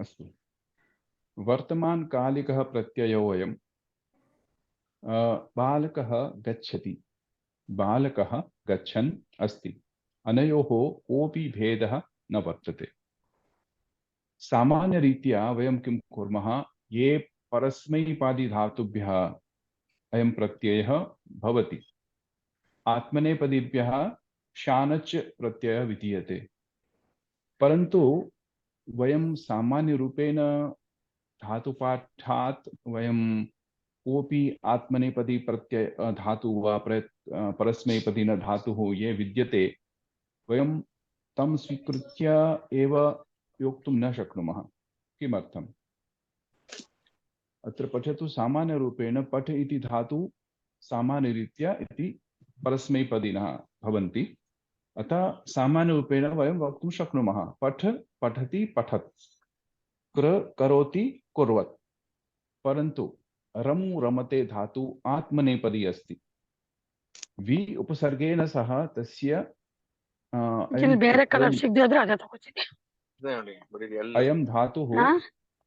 अस्तु। वर्तमानकालिकः प्रत्ययोऽयं बालकः गच्छति, बालकः गच्छन् अस्ति। अनयोः कोऽपि भेदः न वर्तते। सामान्यरीत्या वयं किं कुर्मः, ये परस्मैपादिधातुभ्यः अयं प्रत्ययः भवति, आत्मनेपदीभ्यः शानच् प्रत्ययः विधीयते। परन्तु वयं सामान्यरूपेण धातुपाठात् वयं कोऽपि आत्मनेपदी प्रत्यय धातु वा परस्मैपदी धातुः ये विद्यते, वयं तं स्वीकृत्य एव योक्तुं न शक्नुमः। किमर्थम्? अत्र पठतु। सामान्यरूपेण पठ इति धातु सामान्यरीत्या इति परस्मैपदिनः भवन्ति। अतः सामान्यरूपेण वयं वक्तुं शक्नुमः पठ, पठति, पठत्, क्र, करोति, कुर्वत्। परन्तु रमु रमते धातु आत्मनेपदी अस्ति। वि उपसर्गेण सह तस्य अयं धातुः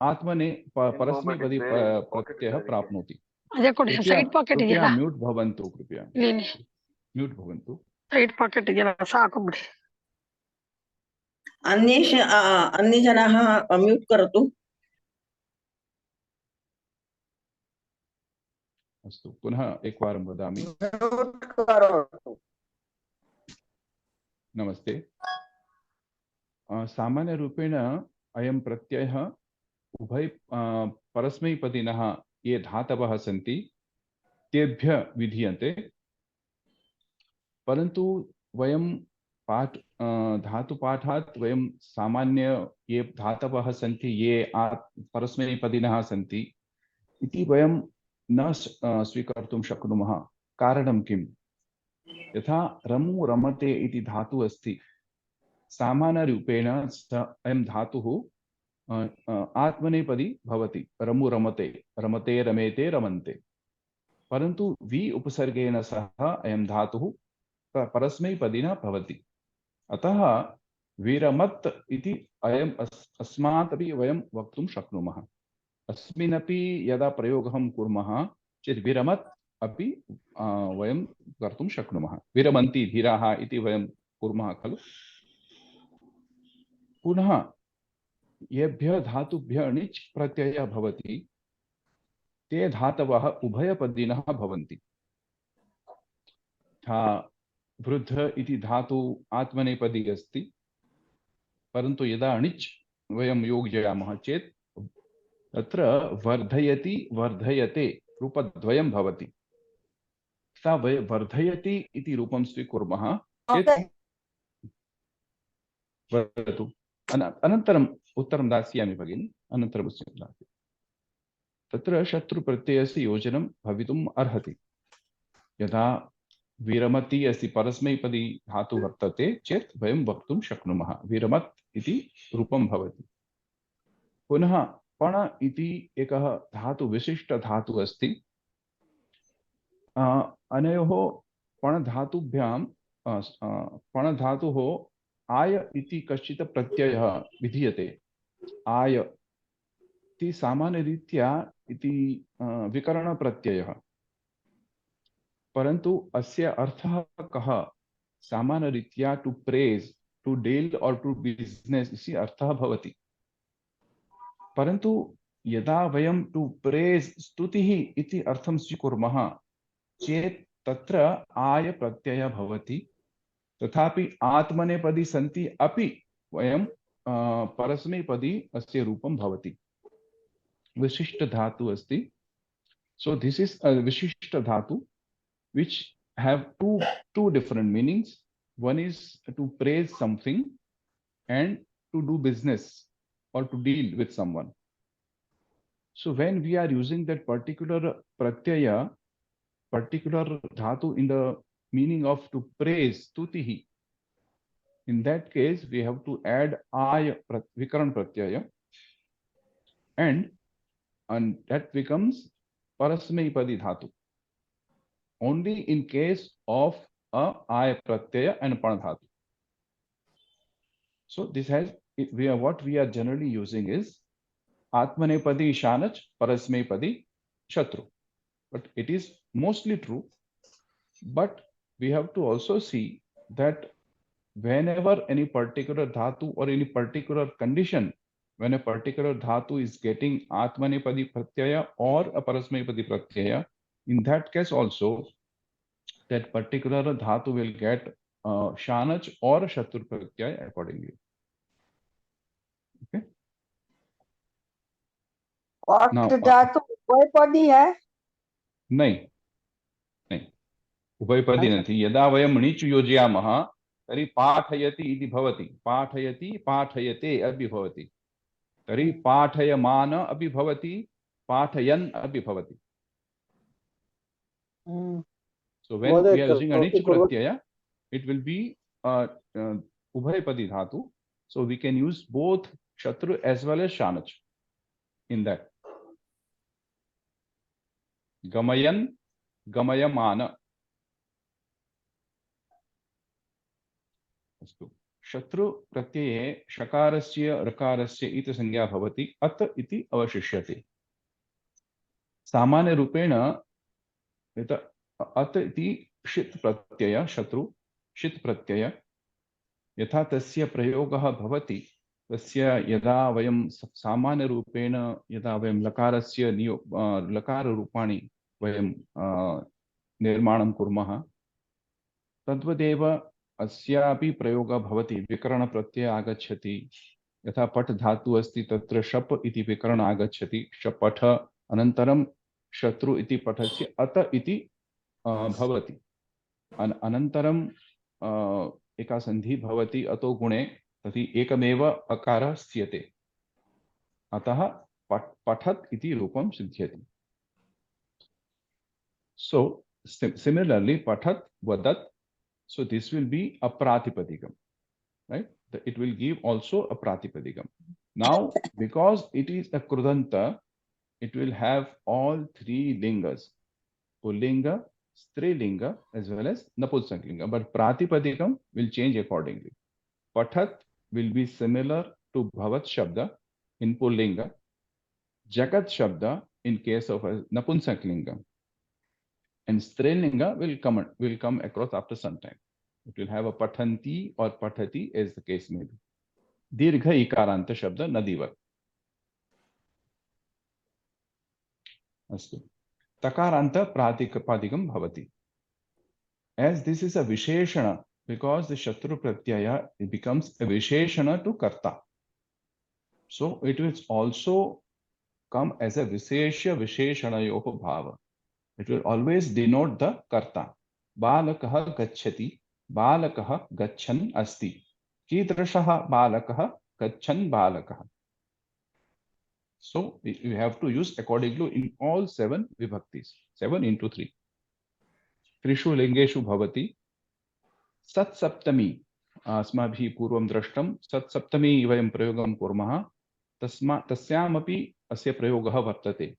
आत्मने परस्मैपदी प्रत्ययः प्राप्नोति। कृपया म्यूट् भवन्तु, कृपया म्यूट् भवन्तु। अन्ये जनाः म्यूट् करोतु। अस्तु, पुनः एकवारं वदामि। नमस्ते। सामान्यरूपेण अयं प्रत्ययः उभय परस्मैपदिनः ये धातवः सन्ति तेभ्यः विधीयते। परन्तु वयं धातुपाठात् वयं सामान्य ये धातवः सन्ति ये परस्मैपदिनः सन्ति इति वयं न स्वीकर्तुं शक्नुमः। कारणं किम्? यथा रमु रमते इति धातुः अस्ति, सामान्यरूपेण अयं धातुः आत्मनेपदी भवति। रमु रमते, रमते रमेते रमन्ते। परन्तु वि उपसर्गेण सह अयं धातुः परस्मैपदिनः भवति। अतः विरमत् इति अयम् अस्मात् अपि वयं वक्तुं शक्नुमः। अस्मिन्नपि यदा प्रयोगं कुर्मः चेत् विरमत् अपि वयं कर्तुं शक्नुमः। विरमन्ति धीराः इति वयं कुर्मः खलु। पुनः येभ्यः धातुभ्यः णिच् प्रत्ययः भवति ते धातवः उभयपदिनः भवन्ति। वृद्ध इति धातु आत्मनेपदी अस्ति, परन्तु यदा णिच् वयं योजयामः चेत् तत्र वर्धयति वर्धयते रूपद्वयं भवति। सा वर्धयति इति रूपं स्वीकुर्मः चेत् वदतु। अनन्तरम् उत्तरं दास्यामि भगिनि, अनन्तरम् उत्तरं दास्यामि। तत्र शत्रुप्रत्ययस्य योजनं भवितुम् अर्हति। यदा विरमति अस्ति परस्मैपदी धातु वर्तते चेत् वयं वक्तुं शक्नुमः विरमत् इति रूपं भवति। पुनः पण इति एकः धातु विशिष्ट धातु अस्ति। अनयोः पणधातुभ्यां पणधातुः आय इति कश्चित् प्रत्ययः विधीयते। आय इति सामान्यरीत्या इति विकरणप्रत्ययः, परन्तु अस्य अर्थः कः? सामान्यरीत्या टू प्रेज, टू डील और टू बिजनेस इति अर्थः भवति। परन्तु यदा वयं टू प्रेज स्तुतिः इति अर्थं स्वीकुर्मः चेत् तत्र आय प्रत्ययः भवति। तथापि आत्मनेपदी सन्ति अपि वयं परस्मैपदी अस्य रूपं भवति। विशिष्ट धातु अस्ति। सो दिस इज अ विशिष्ट धातु which have two different meanings. One is to praise something and to do business or to deal with someone. So when we are using that particular pratyaya, particular dhatu in the meaning of to praise, stutihi, in that case we have to add ay vikaran pratyaya, and that becomes parasmaipadi dhatu. Only in case of a ay pratyaya and pan dhatu. So this has what we are generally using is Atmanepadi Shanach, Parasmepadi Shatru. But it is mostly true. But we have to also see that whenever any particular dhatu or any particular condition, when a particular dhatu is getting Atmanepadi Pratyaya or a Parasmepadi Pratyaya, in that case also, that particular dhatu will get Shanach or Shatru Pratyaya accordingly. Okay. Now, धातु उभयपदी है? नहीं नहीं, उभयपदी नहीं. यदा वयं णिच् योजयामः तर्हि पाठयति इति भवति, पाठयति पाठयते अपि भवति, तर्हि पाठयमान अपि भवति, पाठयन् अपि भवति. So when we are using णिच् pratyaya, it will be ubhayapadi dhatu. So we can use both Shatru as well as Shanach in that. Gamayan, gamayamana. अस्तु. शत्रु प्रत्यये शकारस्य ऋकारस्य इति संज्ञा भवति, अत इति अवशिष्यते. सामान्य रूपेण अत इति षित् प्रत्यय, शत्रु षित् प्रत्यय, यथा तस्य प्रयोगः भवति, तस्य यदा वयं सामान्य रूपेण यदा वयं लकारस्य लकार रूपाणि वयं निर्माणं कुर्मः, तद्वदेव अस्यापि प्रयोगः भवति. विकरण प्रत्यय आगच्छति. यथा पठ धातु अस्ति, तत्र शप इति विकरण आगच्छति. शपठ अनन्तरं शत्रु इति पठस्य अत इति भवति. अनन्तरं एका संधि भवति अतो गुणे, तर्हि एकमेव अकारः स्यते, अतः पठत् इति रूपं सिद्ध्यति. So similarly, pathat, vadat, so this will be a pratipadikam, right? It will give also a pratipadikam. Now, because it is a krudanta, it will have all three lingas, pullinga, strilinga, as well as napumsaklinga. But pratipadikam will change accordingly. Pathat will be similar to bhavat shabda in pullinga, jagat shabda in case of a napumsaklinga. And strilinga will come across after some time. It will have a pathanti or pathati as the case may be. Dirgha ikaranta shabda nadivat. Astu. Takaranta pratipadikam bhavati. As this is a visheshana, because the shatru pratyaya, it becomes a visheshana to karta. So it will also come as a visheshya visheshanayoho bhava. It will always denote the karta. Balakah gacchati, balakah gacchan asti. Kidrashah balakah gacchan balakah. So you have to use accordingly in all 7 vibhaktis. 7 into 3. Trishu lingeshu bhavati. Sat saptami. Asmabhi purvam drashtam. Sat saptami vayam prayogam kurmaha. Tasyamapi asya prayogah vartate.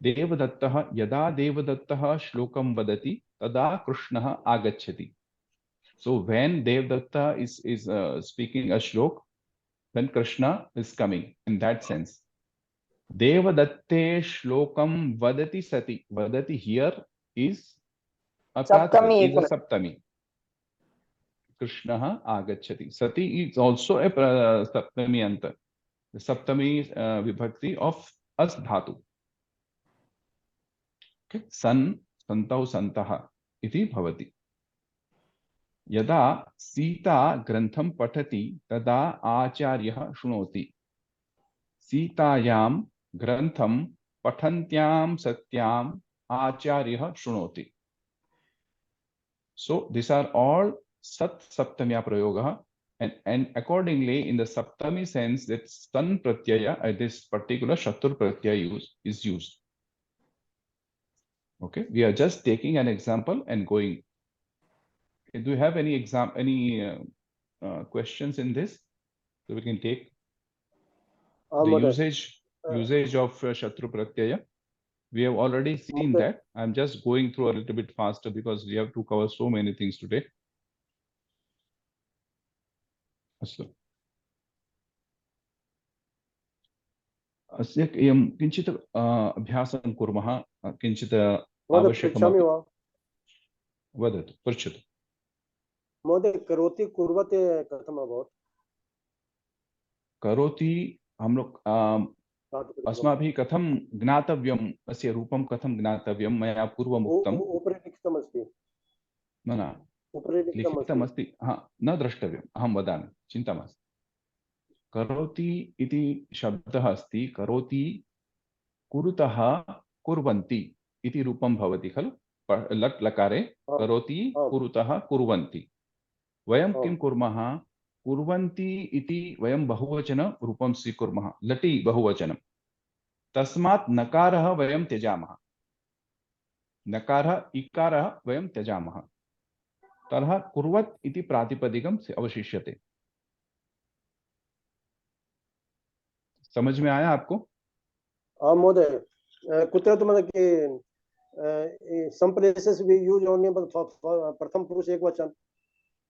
Devadattah yada devadattah shlokam vadati tada krishnah agacchati. So when Devadatta is speaking a shlok, when Krishna is coming, in that sense. Devadatte shlokam vadati sati. Vadati here is a Saptami, is a saptami. Krishna agacchati. Sati is also a saptami anta. The saptami vibhakti of as dhatu. Okay. San, santau, santaha iti bhavati. Yada Sita grantham patati tada acharyah shunoti. Sitayam grantham pathantyam satyam acharyah shunoti. So these are all sat saptamya prayoga, and accordingly in the saptami sense that san pratyaya, this particular shatur pratyaya is used. Okay, we are just taking an example and going. Okay, do you have any questions in this? So we can take the usage of Shatru Pratyaya. We have already seen that. I'm just going through a little bit faster because we have to cover so many things today. अस्य किञ्चित् अभ्यासं कुर्मः, किञ्चित् महोदय पृच्छामि आवश्यकमपि। वा? वदतु, पृच्छतु। महोदय करोति कुर्वते कथम् अभवत्? करोति हम लोग अस्माभिः कथं ज्ञातव्यम्, अस्य रूपं कथं ज्ञातव्यं, मया पूर्वम् उक्तम्। उपरि लिखितमस्ति। न उपरि लिखितमस्ति, न द्रष्टव्यम्, अहं वदामि, चिन्ता मास्तु। करोति इति शब्दः अस्ति, करोति कुरुतः कुर्वन्ति इति रूपं भवति खलु लट् लकारे। करोति कुरुतः कुर्वन्ति। वयं किं कुर्मः, कुर्वन्ति इति वयं बहुवचन रूपं स्वीकुर्मः, लटि बहुवचनं। तस्मात् नकारः वयं त्यजामः, नकारः इकारः वयं त्यजामः। ततः कुर्वत् इति प्रातिपदिकम् अवशिष्यते। समझ में आया आपको? हाँ महोदय, कुत्र तो मतलब कि some places we use only प्रथम पुरुष एक वचन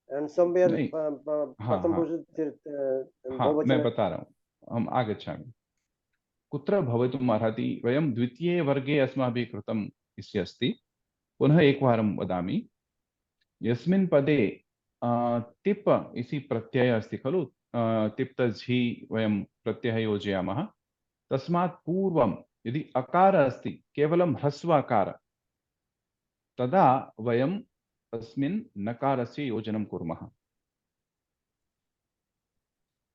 and somewhere प्रथम पुरुष बहुवचन। मैं बता रहा हूँ, हम आगच्छामि। कुत्र भवितुम् अर्हति, वयं द्वितीये वर्गे अस्माभिः कृतम् इति अस्ति। पुनः एकवारं वदामि, यस्मिन् पदे तिप् इति प्रत्ययः अस्ति खलु, तिप्त झि वयं प्रत्ययः योजयामः। तस्मात् पूर्वं यदि अकार अस्ति, केवलं ह्रस्व अकार, तदा वयं तस्मिन् नकारस्य योजनं कुर्मः।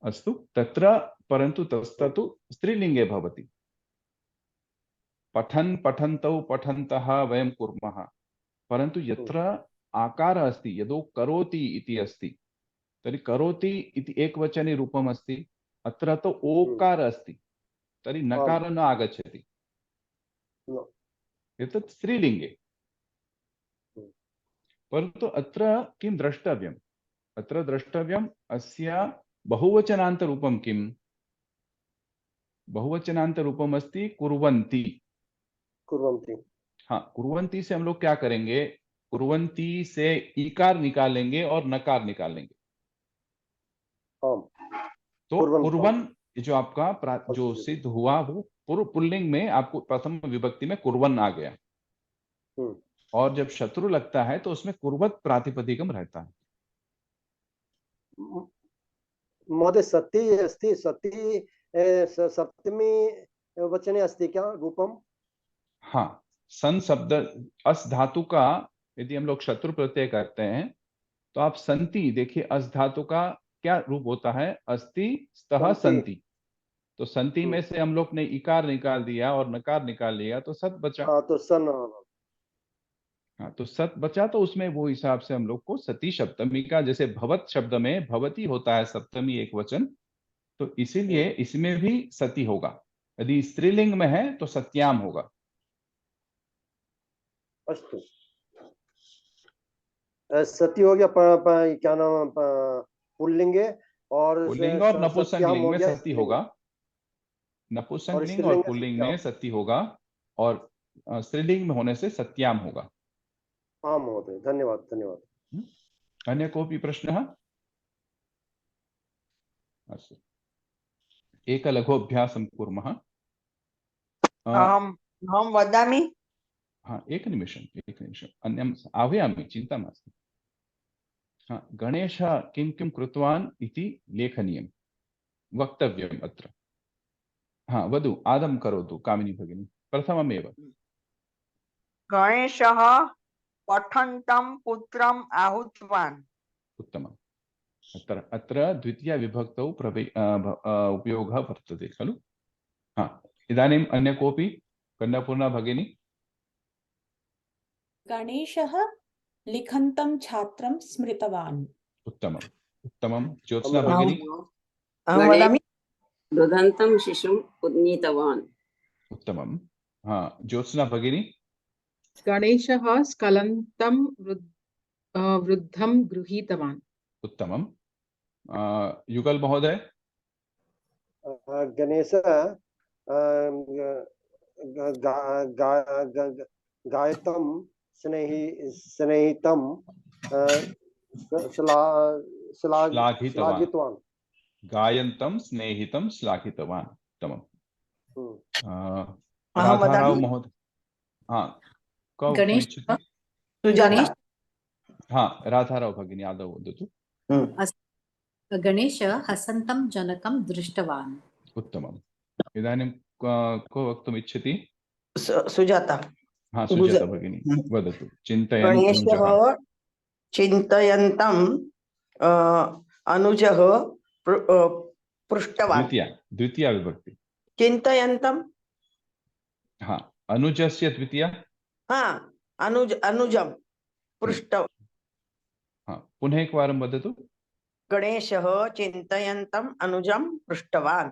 अस्तु, तत्र परन्तु तस्तु स्त्रीलिङ्गे भवति। पठन् पठन्तौ पठन्तः वयं कुर्मः, परन्तु यत्र आकार अस्ति, यदो करोति इति अस्ति, तर्हि करोति इति एकवचने रूपम् अस्ति, अत्र तु ओकार अस्ति, तर्हि नकार न आगच्छति, एतत् स्त्रीलिङ्गे। परन्तु अत्र किं द्रष्टव्यम्, अत्र द्रष्टव्यम् अस्य बहुवचनान्तरूपं किम्। बहुवचनान्तरूपम् अस्ति कुर्वन्ति। कुर्वन्ति, हाँ, कुर्वन्ति से हम लोग क्या करेंगे, कुर्वन्ति से ईकार निकालेंगे और नकार निकालेंगे। तो कुर्वन जो आपका जो सिद्ध हुआ वो पूर्व पुल्लिंग में आपको प्रथम विभक्ति में कुर्वन आ गया, और जब शत्रु लगता है तो उसमें कुर्वत प्रातिपदिकम रहता है। महोदय सती अस्ति, सती सप्तमी वचने अस्ति क्या रूपम? हाँ, सन शब्द अस धातु का यदि हम लोग शत्रु प्रत्यय करते हैं तो आप संति देखिए, अस धातु का क्या रूप होता है, अस्ति स्तः संति। तो संति में से हम लोग ने इकार निकाल दिया और नकार निकाल लिया तो सत बचा। तो सन, हाँ, तो सत बचा, तो उसमें वो हिसाब से हम लोग को सती सप्तमी का, जैसे भवत शब्द में भवती होता है सप्तमी एक वचन, तो इसीलिए इसमें भी सती होगा। यदि स्त्रीलिंग में है तो सत्याम होगा। अस्तु, सती हो गया क्या नाम पुल्लिंगे, और पुल्लिंग और नपुंसकलिंग में सती होगा। नपुंसकलिंग और पुल्लिंग में सती होगा, और स्त्रीलिंग में होने से सत्याम होगा। हाँ महोदय, धन्यवाद धन्यवाद। अन्य कोऽपि प्रश्नः? अस्तु, एकलघुअभ्यासं कुर्मः। अहं वदामि। हाँ, एकनिमिषम् अन्यम् आह्वयामि, चिन्ता मास्तु। हाँ, गणेशः किं किं कृतवान् इति लेखनीयं, वक्तव्यम् अत्र। हाँ, वदतु, आदं करोतु कामिनी भगिनी, प्रथममेव। गणेशः पठन्तं पुत्रम् आहूतवान्। उत्तमम्। अत्र द्वितीया विभक्तौ उपयोगः वर्तते खलु। हाँ, इदानीम् अन्य कोऽपि? कन्यापूर्णा भगिनी। गणेशः लिखन्तं छात्रं स्मृतवान्। उत्तमम् उत्तमम्। ज्योत्स्ना भगिनी। अहं वदामि। रुदन्तं शिशुम् उन्नीतवान्। उत्तमम्। हाँ, ज्योत्स्ना भगिनी। गणेशः स्खलन्तं वृद्धं गृहीतवान्। उत्तमम्। युगल महोदय। गणेशः गायतं स्नेहितं श्लाघितवान्। गायन्तं स्नेहितं श्लाघितवान्। उत्तमम्। अहं राधाराव वदामि महोदय, हाँ कौ गणेश इच्छति? सुजाता हाँ राधाराव भगिनी आदौ वदतु। गणेश हसन्तं जनकं दृष्टवान्। उत्तमम्। इदानीं को वक्तुम् इच्छति? सुजाता हाँ सुजाता भगिनी वदतु। चिन्तयन् गणेशः अनुजः चिन्तयन्तं अनुजः पृष्टवान्। द्वितीया विभक्ति। चिन्तयन्तं हाँ अनुजस्य द्वितीया। अनुजं पृष्ट। हाँ पुनः एकवारं वदतु। गणेशः चिन्तयन्तम् अनुजं पृष्टवान्।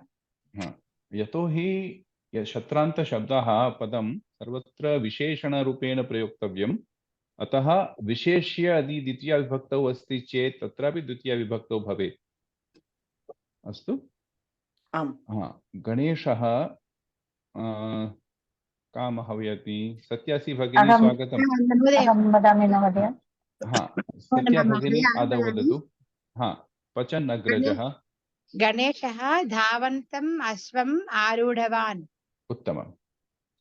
हाँ यतोहि शत्रान्तशब्दः पदं सर्वत्र विशेषणरूपेण प्रयोक्तव्यम्, अतः विशेष्य यदि द्वितीया विभक्तौ अस्ति चेत् तत्रापि द्वितीया विभक्तौ भवेत्। अस्तु। आम्। हाँ गणेशः का महोदयति? सत्यासी भगिनी स्वागतम्। अहं वदामि महोदय। हाँ सत्या भगिनी आदौ वदतु। हाँ पचन् अग्रजः। गणेशः धावन्तम् अश्वम् आरूढवान्। उत्तमम्।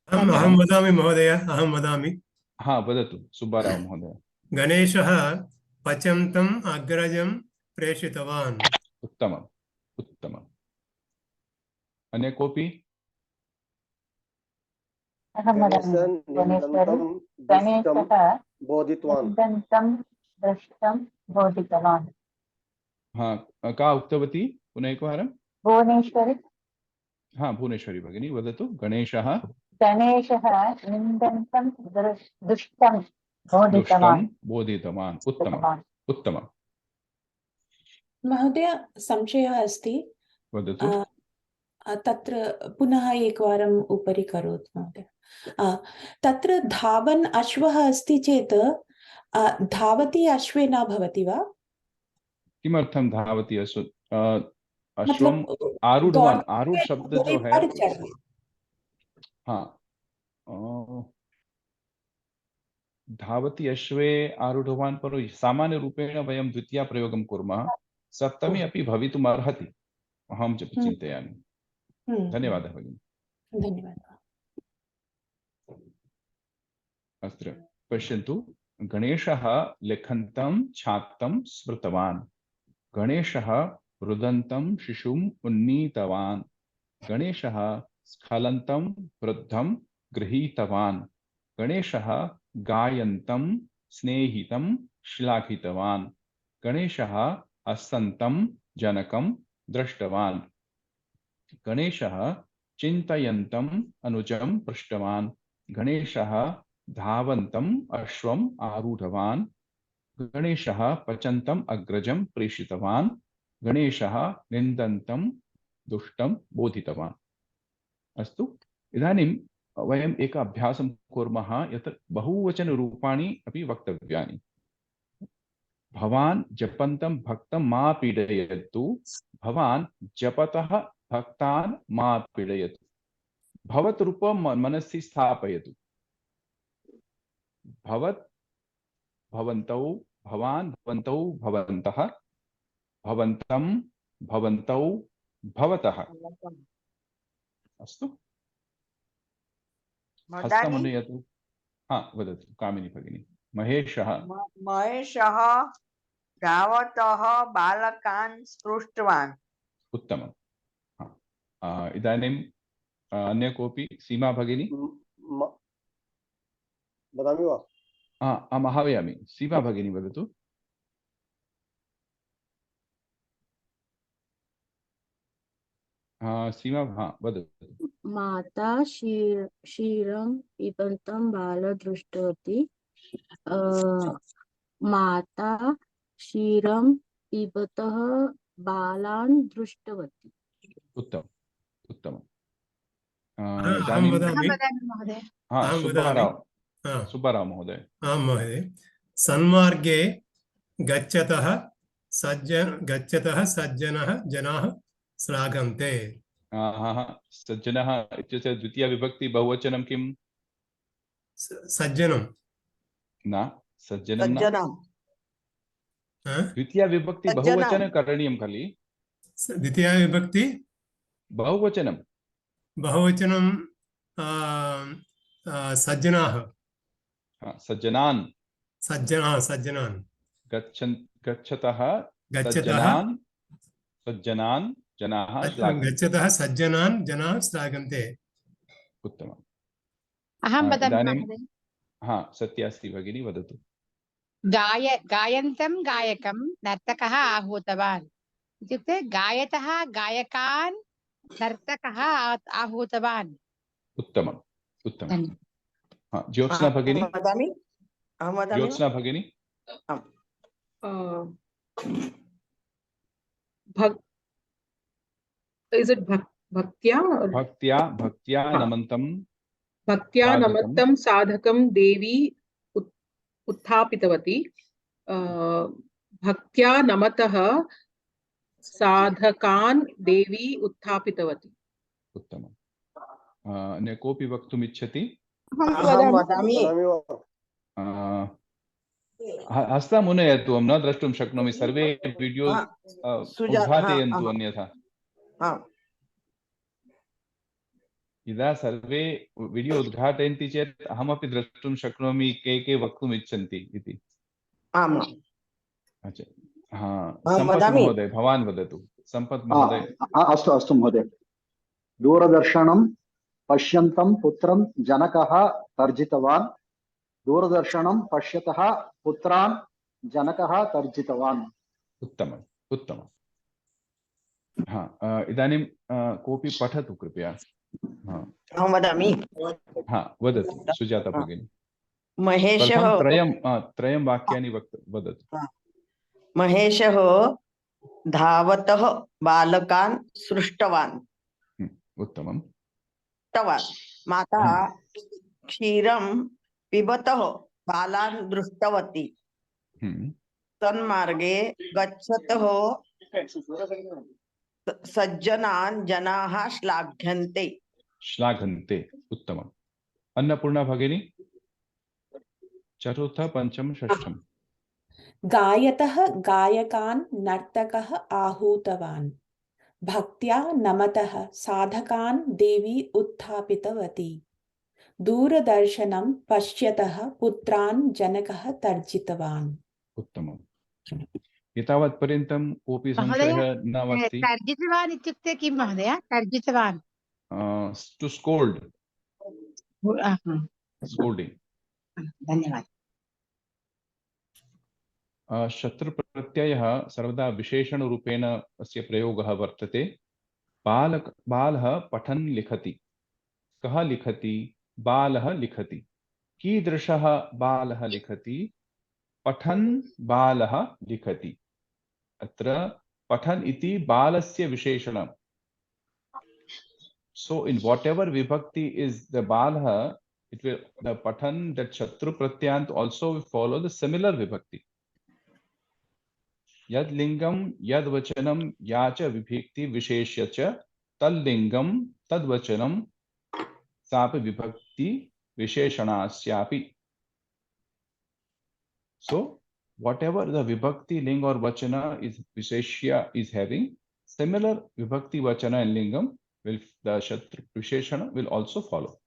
अहं वदामि महोदय, अहं वदामि। हाँ वदतु सुब्बाराव महोदय। गणेशः पचन्तम् अग्रजं प्रेषितवान्। उत्तमम् उत्तमम्। अन्य कोऽपि? अहं वदामि। गणेशः बोधितवान्। दृष्टं बोधितवान्। हाँ का उक्तवती? पुनः एकवारं। भुवनेश्वरी। हाँ भुवनेश्वरी भगिनी वदतु। गणेशः निन्दन्तं दुष्टं बोधितवान्। उत्तमम् उत्तमम्। महोदय संशयः अस्ति, वदतु। तत्र पुनः एकवारम् उपरि करोतु महोदय। तत्र धावन् अश्वः अस्ति चेत् धावति अश्वे न भवति वा? किमर्थं धावति अश्वम आरूढ़वान? आरूढ़ शब्द जो है, हाँ धावति अश्वे आरूढ़वान पर सामान्य रूपेण वयं द्वितीया प्रयोगं कुर्मः। सप्तमी अपि भवितुम् अर्हति, अहं चिन्तयामि। धन्यवादः भगिनि। धन्यवादः। अत्र पश्यन्तु। गणेशः लिखन्तं छात्तं स्मृतवान्। गणेशः रुदन्तं शिशुम् उन्नीतवान्। गणेशः स्खलन्तं वृद्धं गृहीतवान्। गणेशः गायन्तं स्नेहितं श्लाघितवान्। गणेशः हसन्तं जनकं दृष्टवान्। गणेशः चिन्तयन्तम् अनुजं पृष्टवान्। गणेशः धावन्तम् अश्वम् आरूढवान्। गणेशः पचन्तम् अग्रजं प्रेषितवान्। गणेशः निन्दन्तं दुष्टं बोधितवान्। अस्तु, इदानीं वयम् एक अभ्यासं कुर्मः यत् बहुवचनरूपाणि अपि वक्तव्यानि। भवान् जपन्तं भक्तं मा पीडयतु। भवान् जपतः भक्तान् मा पीडयतु। भवत् रूपं मनसि स्थापयतु। भवत् भवन्तौ, भवान् भवन्तौ, भवन्तः, भवन्तं भवन्तौ, भवतः। अस्तु, हस्तमुन्नयतु। हाँ वदतु कामिनी भगिनी। महेशः धावतः बालकान् स्पृष्टवान्। उत्तमम्। हाँ इदानीं अन्य कोऽपि? सीमा भगिनी वदामि वा? अहम् आह्वयामि। सीमा भगिनी वदतु। सीमा वदतु। माता क्षीरं पिबन्तं बालं दृष्टवती। माता क्षीरं पिबतः बालान् दृष्टवती। उत्तम उत्तम। अहं वदामि महोदय। सुब्बाराव महोदय। आं महोदय। सन्मार्गे गच्छतः सज्जनः जनाः श्लाघन्ते। सज्जनः इत्यस्य द्वितीया विभक्ति बहुवचनं किम्? सज्जनं न, सज्जनं न। द्वितीया विभक्ति बहुवचन करणीयं खलु। द्वितीया विभक्ति बहुवचनं। बहुवचनं सज्जनाः सज्जनान् सज्जनान् गच्छतः गच्छतः सज्जनान् जनाः श्लाघन्ते। गच्छतः सज्जनान् जनाः श्लाघन्ते। उत्तमम्। अहं वदामि इदानीं महोदय। सत्या अस्ति भगिनी, वदतु। गायन्तं गायकं नर्तकः आहूतवान् इत्युक्ते गायतः गायकान् नर्तकः आहूतवान्। उत्तमम् उत्तमम्। ज्योत्स्ना भगिनी, अहं वदामि ज्योत्स्ना भगिनी। Is it bhaktya or भक्त्या नमन्तं bhaktya namattam sadhakam devi उत्थापितवती। भक्त्या नमतः साधकान् देवी उत्थापितवती। उत्तमम्। अन्य कोऽपि वक्तुम् इच्छति? हस्तम् उन्नयतु, अहं न द्रष्टुं शक्नोमि। सर्वे वीडियो उद्घाटयन्तु अन्यथा। यदा सर्वे वीडियो उद्घाटयन्ति चेत् अहमपि द्रष्टुं शक्नोमि के वक्तुम् इच्छन्ति इति। सम्पत् महोदय, भवान् वदतु। सम्पत् महोदय। अस्तु महोदय। दूरदर्शनं पश्यन्तं पुत्रं जनकः तर्जितवान्। दूरदर्शनं पश्यतः पुत्रान् जनकः तर्जितवान्। उत्तमम् उत्तमम्। इदानीं कोऽपि पठतु कृपया। अहं वदामि। वदतु सुजाता भगिनी। महेशः त्रयं वाक्यानि वदतु। महेशः धावतः बालकान् सृष्टवान्। उत्तमम्। माता क्षीरं पिबतः बालान् दृष्टवती। तन्मार्गे गच्छतः सज्जनान् जनाः श्लाघन्ते। उत्तमम्। अन्नपूर्णा भगिनी, चतुर्थ पंचम षष्ठम। गायतः गायकान् नर्तकः आहूतवान्। भक्त्या नमतः साधकान् देवी उत्थापितवती। दूरदर्शनं पश्यतः पुत्रान् जनकः तर्जितवान्। उत्तमम्। एतावत् पर्यन्तं कोऽपि संशयः न अस्ति? तर्जितवान् इत्युक्ते किं महोदय? तर्जितवान् टु स्कोल्ड, स्कोल्डिंग। धन्यवादः। शत्रुप्रत्ययः सर्वदा विशेषणरूपेण अस्य प्रयोगः वर्तते। बालः पठन् लिखति। कः लिखति? बालः लिखति। कीदृशः बालः लिखति? पठन् बालः लिखति। अत्र पठन् इति बालस्य विशेषणम्। So in whatever vibhakti is the balah, it will, the patan, that shatru pratyant also will follow the similar vibhakti. Yad lingam yad vachanam yacha vibhakti visheshya cha tal lingam tad vachanam sapi vibhakti visheshanasyapi. So whatever the vibhakti ling or vachana is visheshya is having, similar vibhakti vachana and lingam will, the shatru visheshana will also follow.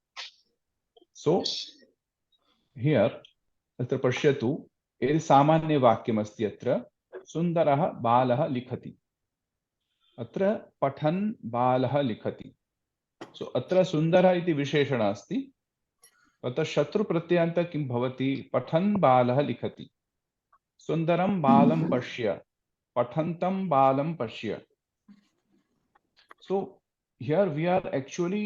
So here अत्र पश्यतु, यदि सामान्य वाक्यमस्ति अत्र सुन्दरः बालः लिखति, अत्र पठन् बालः लिखति। सो अत्र सुन्दरः इति विशेषणः अस्ति, अत्र शत्रु प्रत्ययान्त किं भवति? पठन् बालः लिखति। सुन्दरं बालं पश्य, पठन्तं बालं पश्य। So here we are actually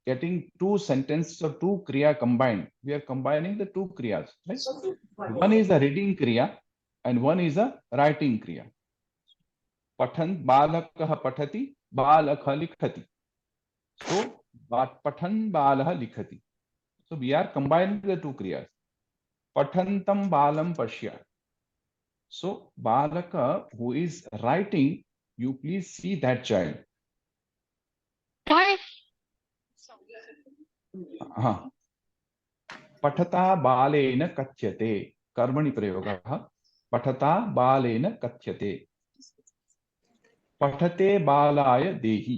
getting two sentences or two kriya combined. We are combining the two kriyas, right? One is a reading kriya and one is a writing kriya. Pathan balakah pathati, balakha likhati. So pathan balaha likhati. So we are combining the two kriyas. Pathantam balam pashya. So balaka who is writing, you please see that child. पठता बालेन कथ्यते, कर्मणि प्रयोगः। पठता बालेन कथ्यते। पठते बालाय देहि।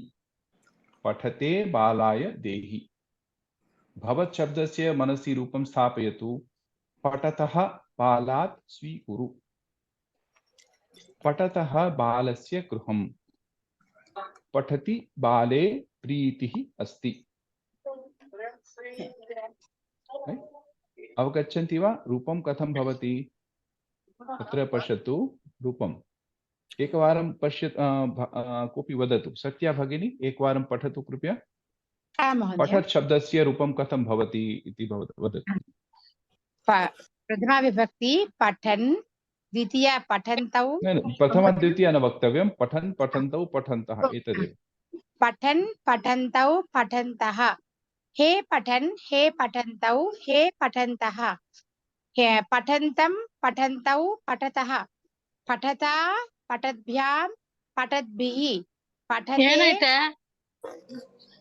पठते बालाय देहि। भवत् शब्दस्य मनसि रूपं स्थापयतु। पठतः बालात् स्वीकुरु। पठतः बालस्य गृहम्। पठति बाले प्रीतिः अस्ति। अवगच्छन्ति वा? रूपं कथं भवति तत्र पश्यतु। रूपम् एकवारं पश्य कोऽपि वदतु। सत्या भगिनी एकवारं पठतु कृपया। पठत् शब्दस्य रूपं कथं भवति इति वदतु। प्रथमा विभक्ति पठन्, द्वितीया पठन्तौ। प्रथमा द्वितीया न वक्तव्यं। पठन् पठन्तौ पठन्तः एतदेव। पठन् पठन्तौ पठन्तः। हे पठन् हे पठन्तौ हे पठन्तः। हे पठन्तं पठन्तौ पठतः। पठता पठद्भ्यां पठद्भिः। पठते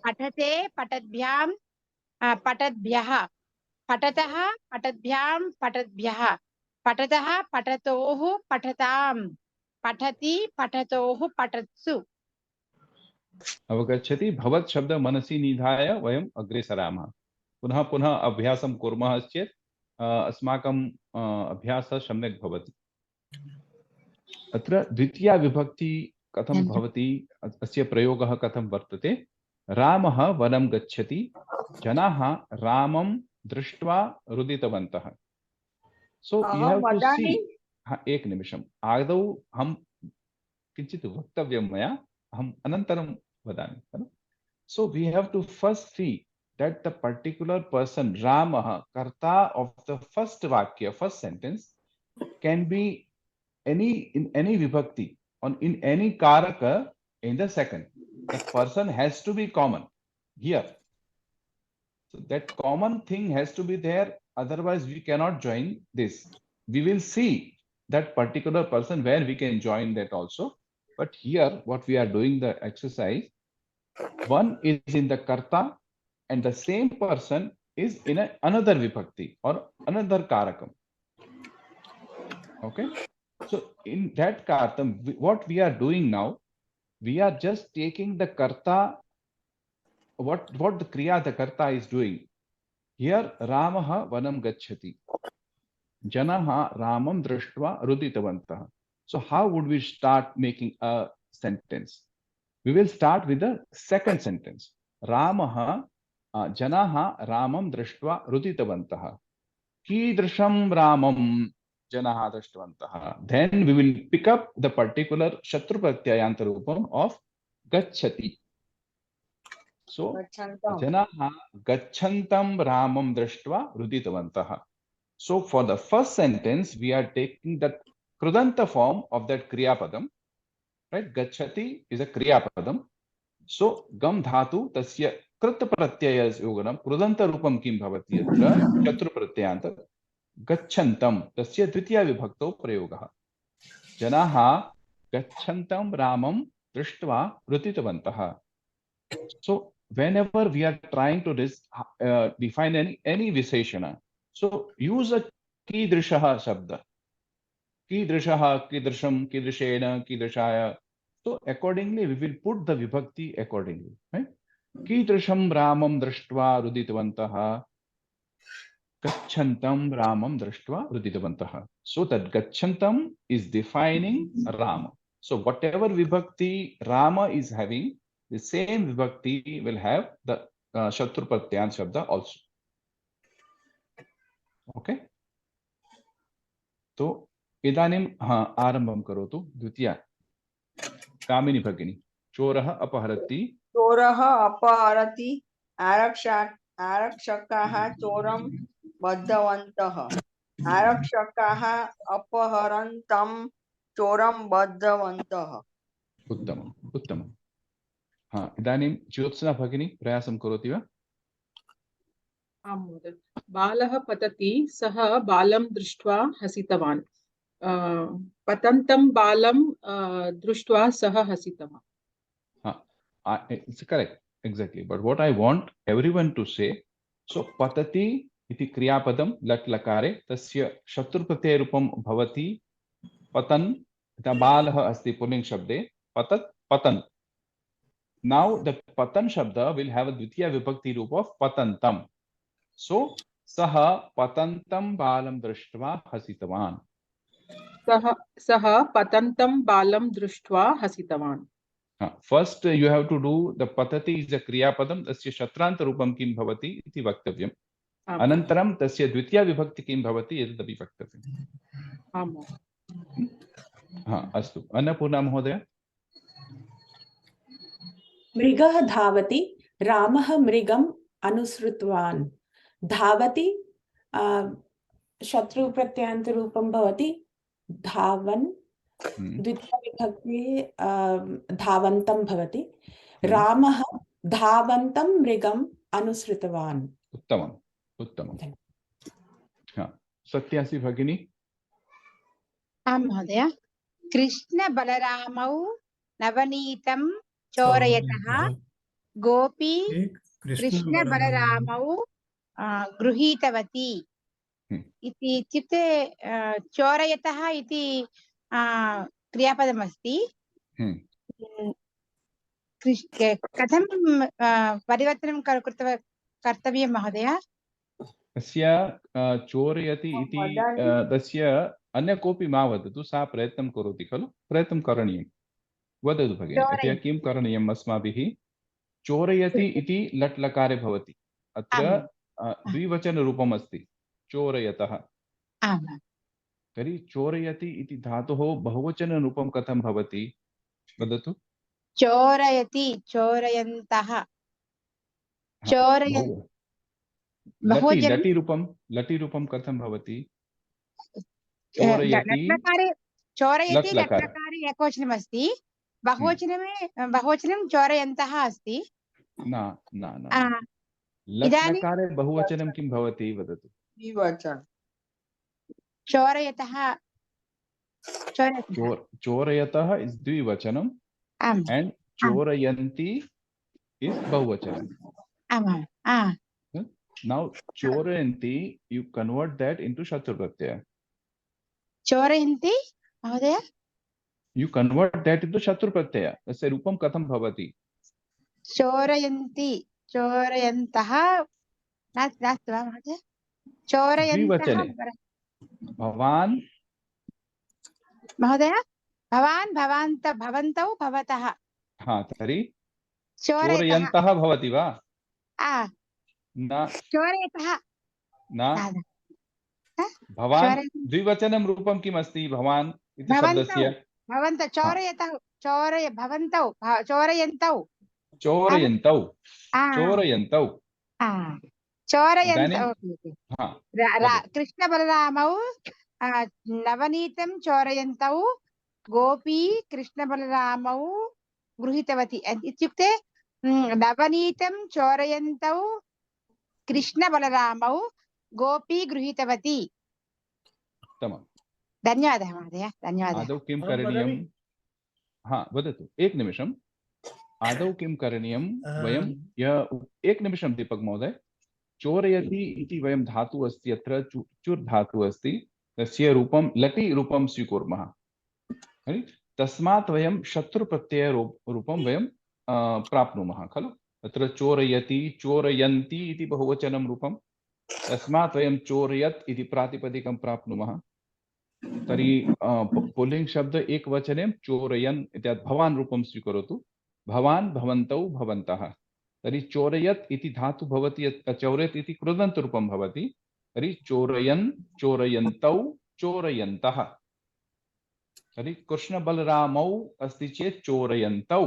पठते पठद्भ्यां पठद्भ्यः। पठतः पठद्भ्यां पठद्भ्यः। पठतः पठतोः पठतां। पठति पठतोः पठत्सु। अवगच्छति? भवत् शब्द मनसि निधाय वयम् अग्रे सरामः। पुनः पुनः अभ्यासं कुर्मः चेत् अस्माकं अभ्यासः सम्यक् भवति। अत्र द्वितीया विभक्ति कथं भवति, अस्य प्रयोगः कथं वर्तते? रामः वनं गच्छति। जनाः रामं दृष्ट्वा रुदितवन्तः। सो यू हैव टू सी। एक निमिषम्, आदौ अहं किञ्चित् वक्तव्यं मया, अहम् अनन्तरं वदामि। So we have to first see that the particular person Ramah, karta of the first vakya, first sentence, can be in any vibhakti or in any karaka in the second. The person has to be common here. So that common thing has to be there, otherwise we cannot join this. We will see that particular person where we can join that also. But here what we are doing the exercise, one is in the karta and the same person is in another vibhakti or another karakam. Okay. So in that kartam, what we are doing now, we are just taking the karta, what the kriya the karta is doing. Here Ramaha vanam gacchati. Janaha Ramam drashtva ruditavantaha. So how would we start making a sentence? We will start with the second sentence. Ramaha Janaha Ramam drashtva ruditavantaha. Kidrisham Ramam Janaha drashtvantaha. Then we will pick up the particular Shatru Pratyayanta Rupam of Gacchati. So Janaha Gacchantam Ramam drashtva ruditavantaha. So for the first sentence, we are taking the Krudanta form of that Kriya Padam. Right? Gacchati is a Kriya Padam. So Gam Dhatu Tasya Krut Pratyaya Yoganam Krudanta Rupam Kim Bhavati Atra Shatru Pratyayanta Gacchantam Tasya Dvitiya Vibhakto Prayogaha. Janaha Gacchantam Ramam Drishtva Rutitavantaha. So whenever we are trying to define any Visheshana, so use a Kidrishaha Shabda. Kidrishaha, Kidrisham, Kidrishena, Kidrishaya. So accordingly, we will put the vibhakti accordingly. Right? Kidrisham Ramam Drishtva Ruditavantaha. Gacchantam Ramam Drishtva Ruditavantaha. So that Gacchantam is defining Rama. So whatever vibhakti Rama is having, the same vibhakti will have the Shatru Pratyan Shabda also. Okay. So इदानीं आरंभं करोतु। द्वितीया कामिनी भगिनी। चोरः अपहरति। चोरः अपहरति। आरक्षकाः चोरं बद्धवन्तः। आरक्षकाः अपहरन्तं चोरं बद्धवन्तः। उत्तमम् उत्तमम्। इदानीं ज्योत्स्ना भगिनी प्रयासं करोति वा? आं महोदय। बालः पतति, सः बालं दृष्ट्वा हसितवान्। पतन्तं बालं दृष्ट्वा सः हसितवान्। It's correct, exactly. But what I want everyone to say, so patati iti kriyapadam lat lakare tasya shatru pratyaya rupam bhavati patan. The balah asti pulling shabde patat patan. Now the patan shabda will have a dvitiya vibhakti roop of patantam. So saha patantam balam drashtva hasitavan. सः पतन्तं बालं दृष्ट्वा हसितवान्. First you have to do the patati is a kriya padam, tasya shatranta rupam kim bhavati iti vaktavyam. Anantaram tasya dvitiya vibhakti kim bhavati edapi vaktavyam. Astu. Annapurna Mahodaya. मृगः धावति, रामः मृगम् अनुसृतवान्. धावति शत्रु प्रत्ययान्त रूपं भवति, धावन् द्वितीया विभक्ति धावन्तं भवति. रामः धावन्तं मृगम् अनुसृतवान्. उत्तमम् उत्तमम्. सत्यासी भगिनी. आं महोदय. कृष्ण बलरामौ नवनीतं चोरयतः गोपी कृष्ण बलरामौ गृहीतवती इति. इत्युक्ते चोरयतः इति क्रियापदमस्ति. कथं परिवर्तनं कर्तव्यं महोदय? तस्य चोरयति इति तस्य अन्य कोऽपि मा वदतु, सा प्रयत्नं करोति खलु, प्रयत्नं करणीयं. वदतु भगिनि, अद्य किं करणीयम् अस्माभिः? चोरयति इति लट् लकारे भवति. अत्र द्विवचनरूपम् अस्ति चोरयतः. तर्हि चोरयति इति धातुः बहुवचनरूपं कथं भवति वदतु. चोरयति, चोरयन्तः, लटि रूपं कथं भवति? चोरयति चोरयति लट्लकारे एकवचनमस्ति, बहुवचनं चोरयन्तः अस्ति. न न न, लट्लकारे बहुवचनं किं भवति वदतु. द्विवचन. चोरयतः, चोरयतः is द्विवचनम and चोरयन्ति is बहुवचनम. Now चोरयन्ति, you convert that into शत्रु प्रत्यय. चोरयन्ति महोदय, you convert that into शत्रु प्रत्यय. तस्य रूपं कथं भवति? चोरयन्ति, चोरयन्तः नास्ति वा महोदय? चोरयन्तः भवान् महोदय, भवान्, भवान्त, भवन्तौ, भवतः. तर्हि चोरयन्तः भवति वा? न, चोरयतः न. भवान् द्विवचनं रूपं किम् अस्ति? भवान् इति शब्दस्य. भवन्तौ, चोरयतः, भवन्तौ, चोरयन्तौ, चोरयन्तौ, चोरयन्तौ, चोरयन्तौ. कृष्ण बलरामौ नवनीतं चोरयन्तौ गोपी कृष्ण बलरामौ गृहीतवती. इत्युक्ते नवनीतं चोरयन्तौ कृष्ण बलरामौ गोपी गृहीतवती. उत्तमम्. धन्यवादः महोदय, धन्यवादः. आदौ किं करणीयं? वदतु, एकनिमिषम्. आदौ किं करणीयं वयं? एकनिमिषं दीपक महोदय. चोरयति इति वयं धातु अस्ति, अत्र चुर् धातु अस्ति, तस्य रूपं लटि रूपं स्वीकुर्मः. तस्मात् वयं शत्रुप्रत्यय रूपं वयं प्राप्नुमः खलु. अत्र चोरयति, चोरयन्ति इति बहुवचनं रूपं, तस्मात् वयं चोरयत् इति प्रातिपदिकं प्राप्नुमः. तर्हि पुल्लिङ्ग शब्द एकवचने चोरयन् इत्यादि भवान् रूपं स्वीकरोतु. भवान्, भवन्तौ, भवन्तः. तर्हि चोरयत् इति धातु भवति, चौरयत् इति कृदन्त रूपं भवति. तर्हि चोरयन्, चोरयन्तौ, चोरयन्तः. तर्हि कृष्ण बलरामौ अस्ति चेत् चोरयन्तौ.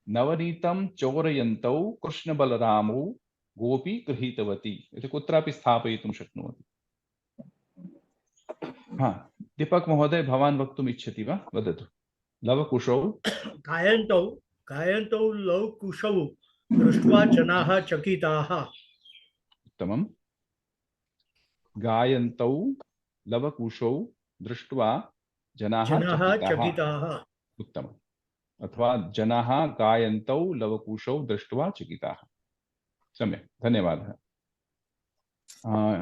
नवनीतं चोरयन्तौ कृष्ण बलरामौ गोपी गृहीतवती इति कुत्रापि स्थापयितुं शक्नुवति. दीपक महोदय, भवान् वक्तुम् इच्छति वा? वदतु. लवकुशौ गायन्तौ, गायन्तौ लवकुशौ दृष्ट्वा जनाः चकिताः. उत्तमम्. गायन्तौ लवकुशौ दृष्ट्वा जनाः चकिताः. उत्तमम्. अथवा जनाः गायन्तौ लवकुशौ दृष्ट्वा चकिताः. सम्यक्, धन्यवादः.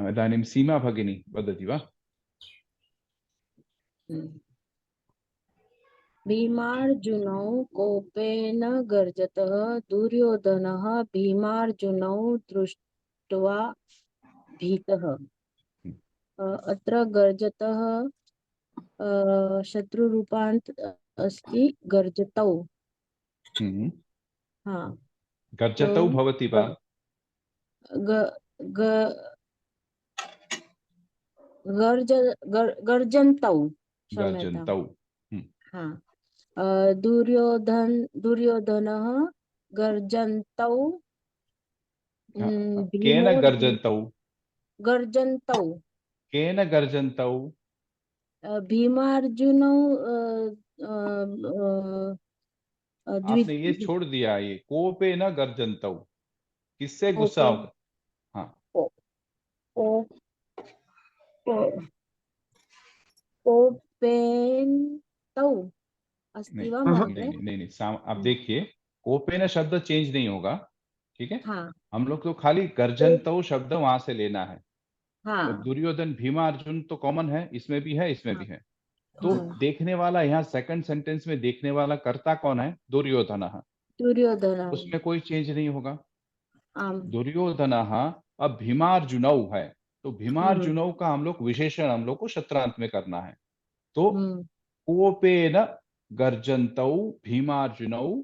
इदानीं सीमा भगिनी वदति वा? भीमार्जुनौ कोपेन गर्जतः दुर्योधनः भीमार्जुनौ दृष्ट्वा भीतः। अत्र गर्जतः शत्रुरूपान्त अस्ति गर्जतौ। हाँ, गर्जतौ भवति वा? गर्जन्तौ, क्षम्यताम्। गर्जन्तौ। हाँ, दुर्योधनः गर्जन्तौ। केन गर्जन्तौ? गर्जन्तौ। केन गर्जन्तौ? भीमार्जुनौ आपने ये छोड़ दिया, ये कोपेन गर्जन्तौ, किससे गुस्सा होगा? हाँ, कोपेनतौ अस्ति वा महोदय? नहीं, आप देखिए, कोपेन शब्द चेंज नहीं होगा, ठीक है? हाँ, हम लोग तो खाली गर्जन्तौ शब्द वहां से लेना है। हाँ, तो दुर्योधन भीमा अर्जुन तो कॉमन है, इसमें भी है, इसमें भी है। तो हाँ, देखने वाला यहाँ सेकंड सेंटेंस में देखने वाला कर्ता कौन है? दुर्योधनः। दुर्योधन। उसमें कोई चेंज नहीं होगा। आम, दुर्योधनः अब भीमार्जुनौ है, तो भीमार्जुनौ का हम लोग विशेषण हम लोग को शत्रांत में करना है। तो कोपेन गर्जन्तौ भीमार्जुनौ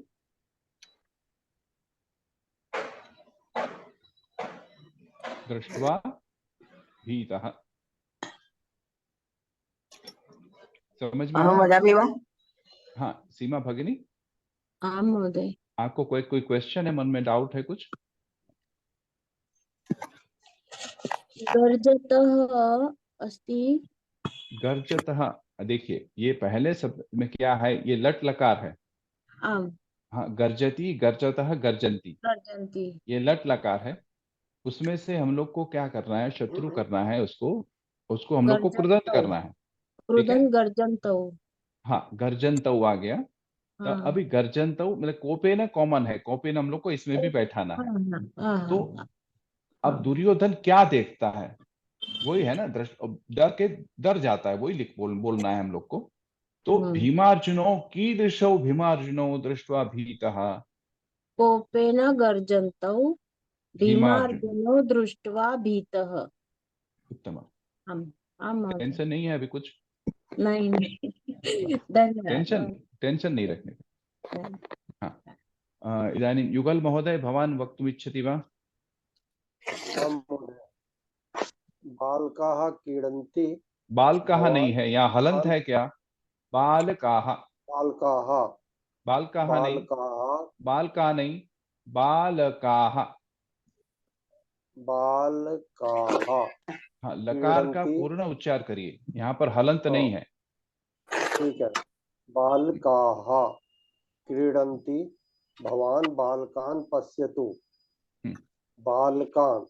दृष्ट्वा भीतः। समझ में अहं वदामि वा? हाँ, सीमा भगिनी, आम महोदय। आपको कोई क्वेश्चन है, मन में डाउट है कुछ? गर्जतः अस्ति। गर्जतः, देखिए ये पहले शब्द में क्या है, ये लट लकार है। आम, हाँ, गर्जती, गर्जतः, गर्जन्ती, गर्जन्ति। ये लट लकार है। उसमें से हम लोग को क्या करना है? शत्रु करना है, उसको हम लोग को कृदंत करना है। कृदंत गर्जन्तौ। हाँ, गर्जन्तौ आ गया। तो हाँ, अभी गर्जन्तौ मतलब कोपेन कॉमन है, कोपेन हम लोग को इसमें भी बैठाना है। हाँ, तो अब दुर्योधन क्या देखता है? वही है ना, डर जाता है, वही बोलना है हम लोग को। तो भीमार्जुनो कीदृशौ भीमार्जुनो दृष्ट्वा भीतः। कोपेन गर्जन्तौ भीमार्जुन, भीमार्जुनो दृष्ट्वा भीतः। उत्तम। आम, आम महोदय। टेंशन नहीं है अभी कुछ? नहीं, धन्यवाद। टेंशन नहीं रखने का। हाँ, इदानीं युगल महोदय, भवान् वक्तुमिच्छति वा? बालकाः क्रीडन्ति। बालकाः नहीं है, यहाँ हलंत है क्या? बालकाः। बालकाः। बालकाः नहीं, बालका नहीं, बालकाः। बालकाः। हाँ, लकार का पूर्ण उच्चार करिए, यहाँ पर हलंत नहीं है। ठीक है। बालकाः क्रीडन्ति, भवान् बालकान् पश्यतु। बालकान्,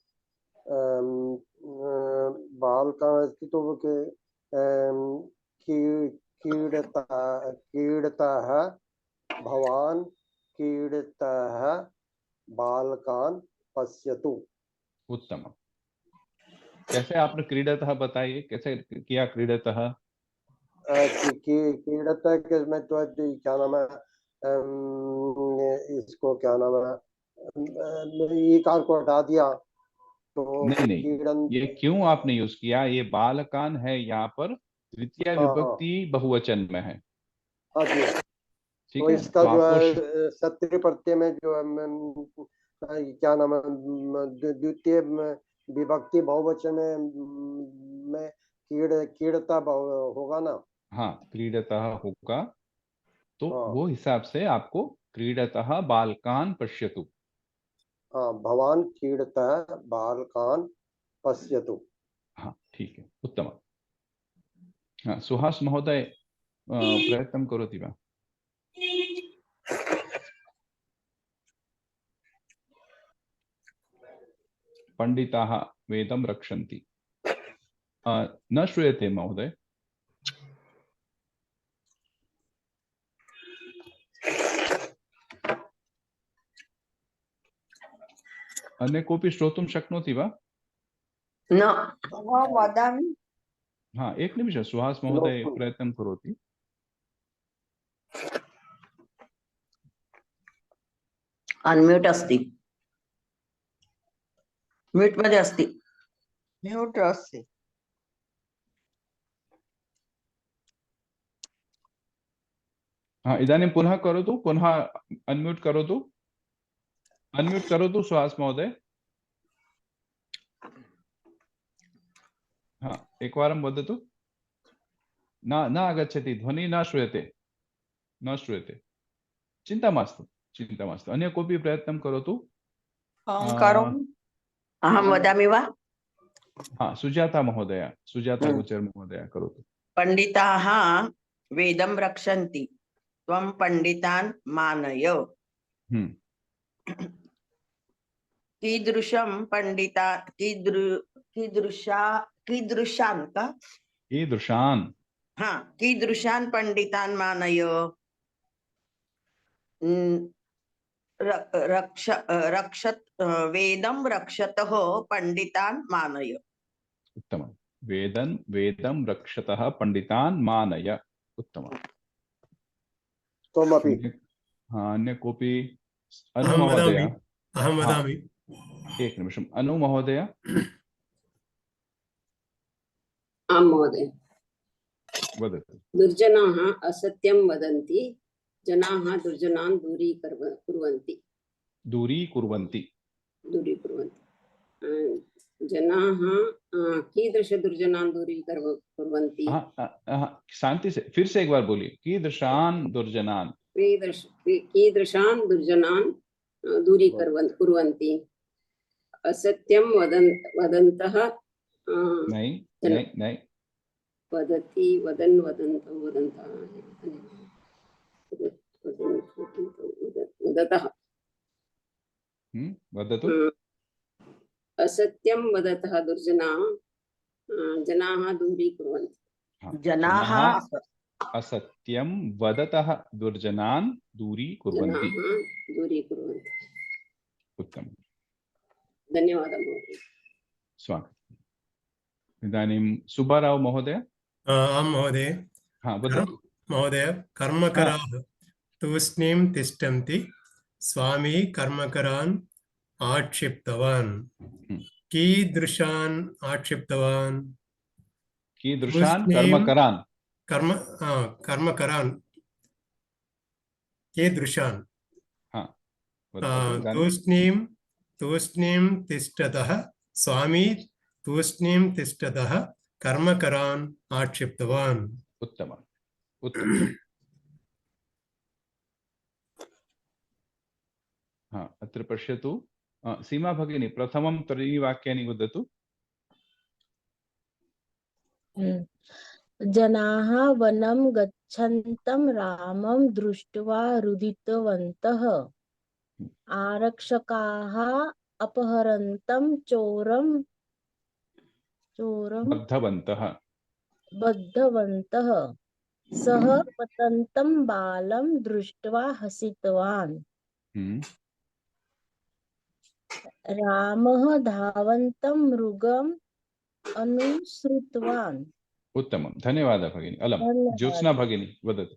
बालकान् अस्ति तो क्रीडतः, भवान् क्रीडतः बालकान् पश्यतु। उत्तम। कैसे आपने क्रीडतः बताइए, कैसे किया क्रीडतः? क्रीडतः के मैं तो क्या नाम है, इसको क्या नाम है, ईकार को हटा दिया तो नहीं, ये क्यों आपने यूज किया? ये बालकान है, यहाँ पर द्वितीय विभक्ति बहुवचन में है। ठीक तो है, इसका जो है सत्य प्रत्यय में जो क्या नाम है, द्वितीय विभक्ति बहुवचन में क्रीडता होगा ना? हाँ, क्रीडतः होगा, तो वो हिसाब से आपको क्रीडतः बालकान पश्यतु। हाँ, भवान क्रीडतः बालकान पश्यतु। हाँ, ठीक है, उत्तम। हाँ, सुहास महोदय, प्रयत्नं करोति वा? पंडिताः वेदं रक्षन्ति। न श्रूयते महोदय। अन्य कोऽपि श्रोतुं शक्नोति वा? न। वदामि। हाँ, एक निमिष, सुहास महोदय प्रयत्नं करोति। अनम्यूट अस्ति, म्यूट मध्ये अस्ति। म्यूट अस्ति। हाँ, इदानीं पुनः करोतु, पुनः अनम्यूट करोतु, अनम्यूट करोतु सुहास महोदय। हाँ, एकवारं वदतु। न आगच्छति, ध्वनिः न श्रूयते, न श्रूयते। चिन्ता मास्तु, चिन्ता मास्तु, अन्य कोऽपि प्रयत्नं करोतु। अहं करोमि। अहं वदामि वा? हाँ, सुजाता महोदय, सुजाता गुजर महोदय करोतु। पंडिताः वेदं रक्षन्ति, त्वं पंडितान् मानय। कीदृशं पंडिता कीदृशान् का? कीदृशान्? हाँ, कीदृशान् पंडितान् मानय। वेदं रक्षतः पंडितान् मानय। उत्तमं। वेदं रक्षतः पंडितान् मानय। उत्तमम्। त्वमपि। हाँ, अन्य कोऽपि? अनु महोदय। अहं वदामि। एक निमिषम्, अनु महोदय। आं महोदय। वदतु। दुर्जनाः असत्यं वदन्ति, जनाः दुर्जनान् दूरीकुर्वन्ति। दूरीकुर्वन्ति। जनाः कीदृशदुर्जनान् दूरीकुर्वन्ति? शांति से, फिर से एक बार बोलिए। कीदृशान् दुर्जनान्? कीदृशान् दुर्जनान् दूरीकुर्वन्ति? असत्यं वदन्तः। नहीं। वदति, वदन्तः वदतः। वदतु। असत्यं वदतः जनाः दूरीकुर्वन्ति। जनाः असत्यं वदतः दुर्जनान् दूरीकुर्वन्ति। उत्तमं। धन्यवादः महोदय। स्वागतम्। इदानीं सुब्बाराव महोदय। आं महोदय। हाँ, वदतु महोदय। कर्मकराः तूष्णीं तिष्ठन्ति, स्वामी कर्मकरान् आक्षिप्तवान्। कीदृशान् आक्षिप्तवान्? कीदृशान् कर्मकरान्? कर्मकरान् कीदृशान्? तूष्णीं तिष्ठतः, स्वामी तूष्णीं तिष्ठतः कर्मकरान् आक्षिप्तवान्। उत्तमम्, उत्तमम्। हाँ, अत्र पश्यतु। सीमा भगिनी, प्रथमं त्रीणि वाक्यानि वदतु। जनाः वनं गच्छन्तं रामं दृष्ट्वा रुदितवन्तः। आरक्षकाः अपहरन्तं चोरं बद्धवन्तः। सः पतन्तं बालं दृष्ट्वा हसितवान्। रामः धावन्तं मृगम् अनुसृतवान्। उत्तमं, धन्यवादः भगिनी। अलं ज्योत्स्ना भगिनी वदतु।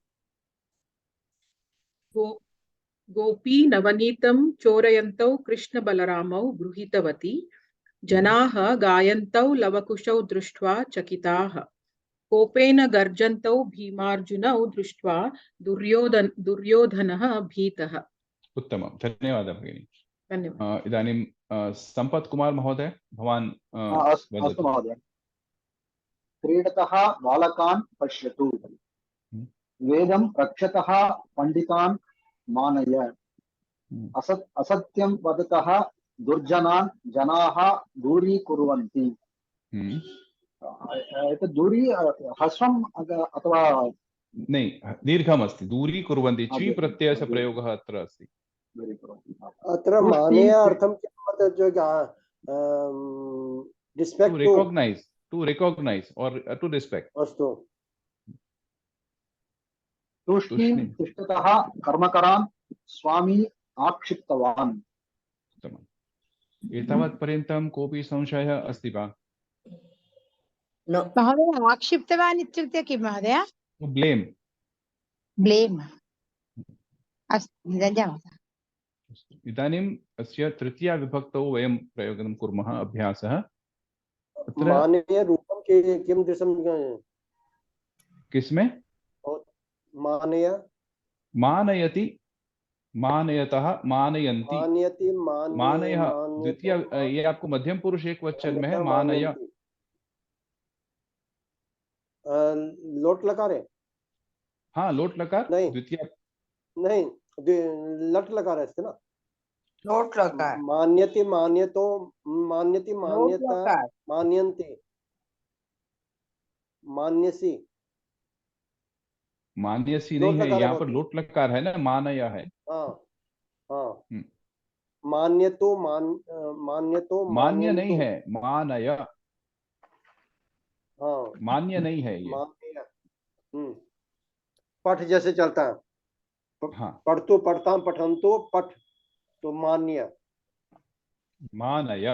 गोपी नवनीतं चोरयन्तौ कृष्णबलरामौ गृहीतवती। जनाः गायन्तौ लवकुशौ दृष्ट्वा चकिताः। कोपेन गर्जन्तौ भीमार्जुनौ दृष्ट्वा दुर्योधनः भीतः। उत्तमं, धन्यवादः भगिनी। धन्यवादः। इदानीं सम्पत् कुमार महोदय, भवान् अस्तु महोदय। क्रीडतः बालकान् पश्यतु, वेदं रक्षतः पंडितान् मानय। असत्यं वदतः दुर्जनान् जनाः दूरीकुर्वन्ति। दूरी ह्रस्वम् अथवा नहीं, दीर्घम् अस्ति। दूरीकुर्वन्ति, ची प्रत्ययस्य प्रयोगः अत्र अस्ति। अत्र मानया अर्थं किं? जो रिस्पेक्ट टू रिकॉग्नाइज और टू रिस्पेक्ट। अस्तु। तूष्णीं तिष्ठतः कर्मकरान् स्वामी आक्षिप्तवान्। एतावत् पर्यन्तं कोऽपि संशयः अस्ति वा? महोदय, आक्षिप्तवान् इत्युक्ते किं महोदय? ब्लेम। ब्लेम। अस्तु, धन्यवादः। इदानीम् अस्य तृतीया विभक्तौ वयं प्रयोगं कुर्मः अभ्यासः। माननीय रूपं किं दृशं किसमें? मानय मानयति, मानयतः, मानयन्ति, मानयति, मानयः द्वितीय, ये आपको मध्यम पुरुष एक वचन में है। मानय लोट लकार है। हाँ, लोट लकार नहीं, द्वितीय नहीं, लट लकार है इसके ना। लोट लकार। मान्यति, मान्यतो, मान्यति, मान्यता, मान्यन्ति, मान्यसी, मान्यसी नहीं है, यहाँ पर लोट लकार है ना, मानय है। हाँ हाँ, मान्यतो, मान्यतो, मान्य नहीं है, मानय। हाँ, मान्य नहीं है ये। मान्य। पठ जैसे चलता है। हाँ, पढ़तो, पढ़ताम, पठंतो, पठ, तो मान्य। मानय,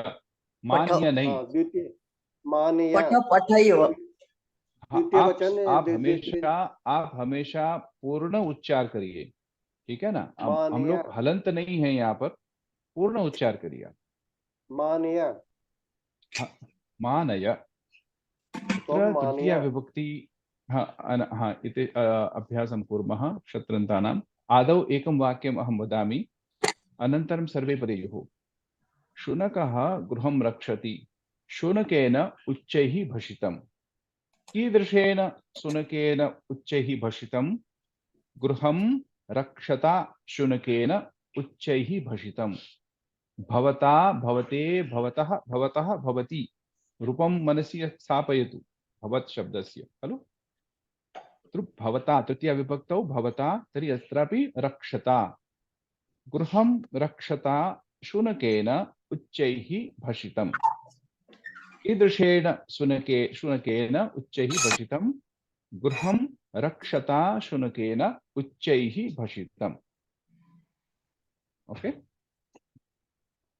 मान्य नहीं। हाँ, द्वितीय मानय। पठयो। आप हमेशा पूर्ण उच्चार करिए, ठीक है ना। हम लोग हलंत नहीं है यहाँ पर, पूर्ण उच्चार करिए। मानय, मानय। तृतीया विभक्ति। हाँ, इति अभ्यासं कुर्मः शत्रन्तानाम्। आदौ एकं वाक्यम् अहं वदामि, अनन्तरं सर्वे पदेयुः। शुनकः गृहं रक्षति, शुनकेन उच्चैः भषितम्। कीदृशेन शुनकेन उच्चैः भषितम्? गृहं रक्षता शुनकेन उच्चैः भषितम्। भवता, भवते, भवतः, भवतः, भवति रूपं मनसि स्थापयतु भवत् शब्दस्य, खलु। भवता तृतीया विभक्तौ भवता, तर्हि अत्रापि रक्षता। गृहं रक्षता शुनकेन उच्चैः भषितम्। कीदृशेन शुनकेन उच्चैः भषितम्? गृहं रक्षता शुनकेन उच्चैः भषितम्। ओके,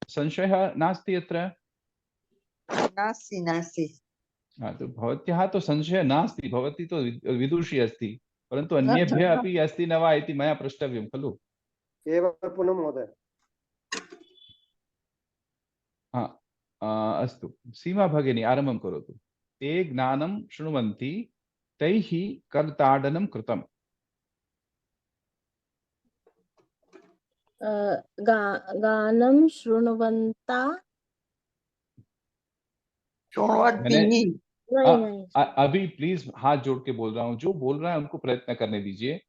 संशयः नास्ति अत्र? नास्ति, नास्ति। तो भवत्याः तो संशयः नास्ति, भवती तो विदुषी अस्ति, परन्तु अन्येभ्यः अपि अस्ति न वा इति मया प्रष्टव्यं खलु। एवं पुनः महोदय। अस्तु, सीमा भगिनी आरम्भं करोतु। ते ज्ञानं शृण्वन्ति, तैः करताडनं कृतम्। गानं शृण्वन्ता, अभी प्लीज हाथ जोड़ के बोल रहा हूं, जो बोल रहा है उनको प्रयत्न करने दीजिए।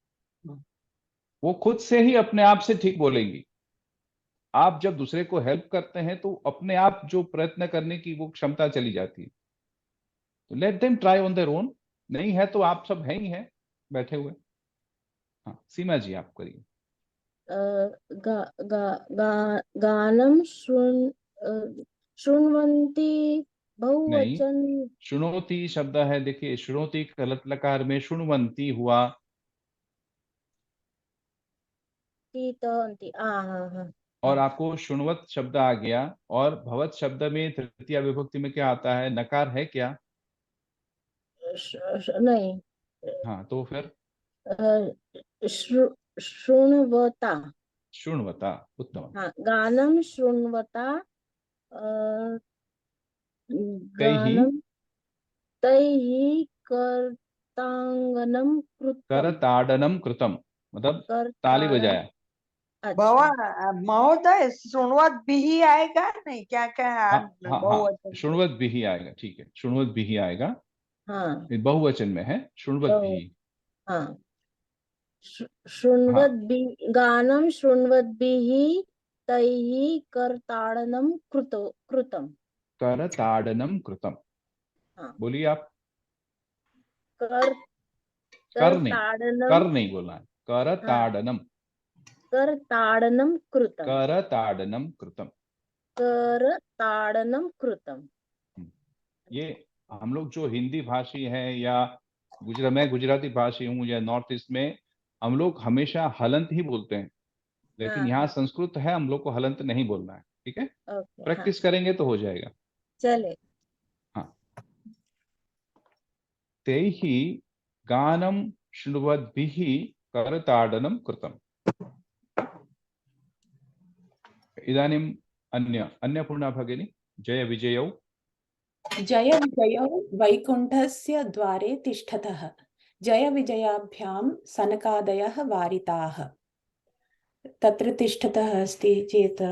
वो खुद से ही अपने आप से ठीक बोलेंगी। आप जब दूसरे को हेल्प करते हैं तो अपने आप जो प्रयत्न करने की वो क्षमता चली जाती है। तो let them try on their own. नहीं है तो आप सब हैं ही हैं बैठे हुए। हाँ, सीमा जी आप करिए। गानं शृण्वन्ति बहुवचन। शृणोति शब्द है, देखिए शृणोति कलत लकार में शृण्वन्ति हुआ। और आपको शृण्वत शब्द आ गया, और भवत शब्द में तृतीया विभक्ति में क्या आता है? नकार है क्या? नहीं। हाँ, तो फिर शृण्वता। शृण्वता, उत्तम। हाँ, गानं शृण्वता, गानं तैः करताडनं कृतम्, मतलब ताली बजाया। महोदय शृण्वद्भिः आएगा नहीं क्या? हाँ, शृण्वद्भिः आएगा, ठीक है, शृण्वद्भिः आएगा। हाँ, बहुवचन में है शृण्वद्भिः। हाँ, शृण्वद्भिः, गानं शृण्वद्भिः तैः करताडनं कृतम्। करताडनं कृतम्। बोलिए आप। कर नहीं बोलना है, करताडनम। करताडनं कृतम्। करताडनं कृतम्। करताडनं कृतम्। ये हम लोग जो हिंदी भाषी हैं या मैं गुजराती भाषी हूँ या नॉर्थ ईस्ट में, हम लोग हमेशा हलंत ही बोलते हैं, लेकिन यहाँ संस्कृत है, हम लोग को हलंत नहीं बोलना है, ठीक है। प्रैक्टिस करेंगे तो हो जाएगा। चले। हाँ, तैः गानं शृण्वद्भिः करताडनं कृतम्। इदानीम् अन्यपूर्णा भगिनी जय विजयौ वैकुण्ठस्य द्वारे तिष्ठतः जय विजयाभ्यां सनकादयः वारिताः। तत्र तिष्ठतः अस्ति चेत्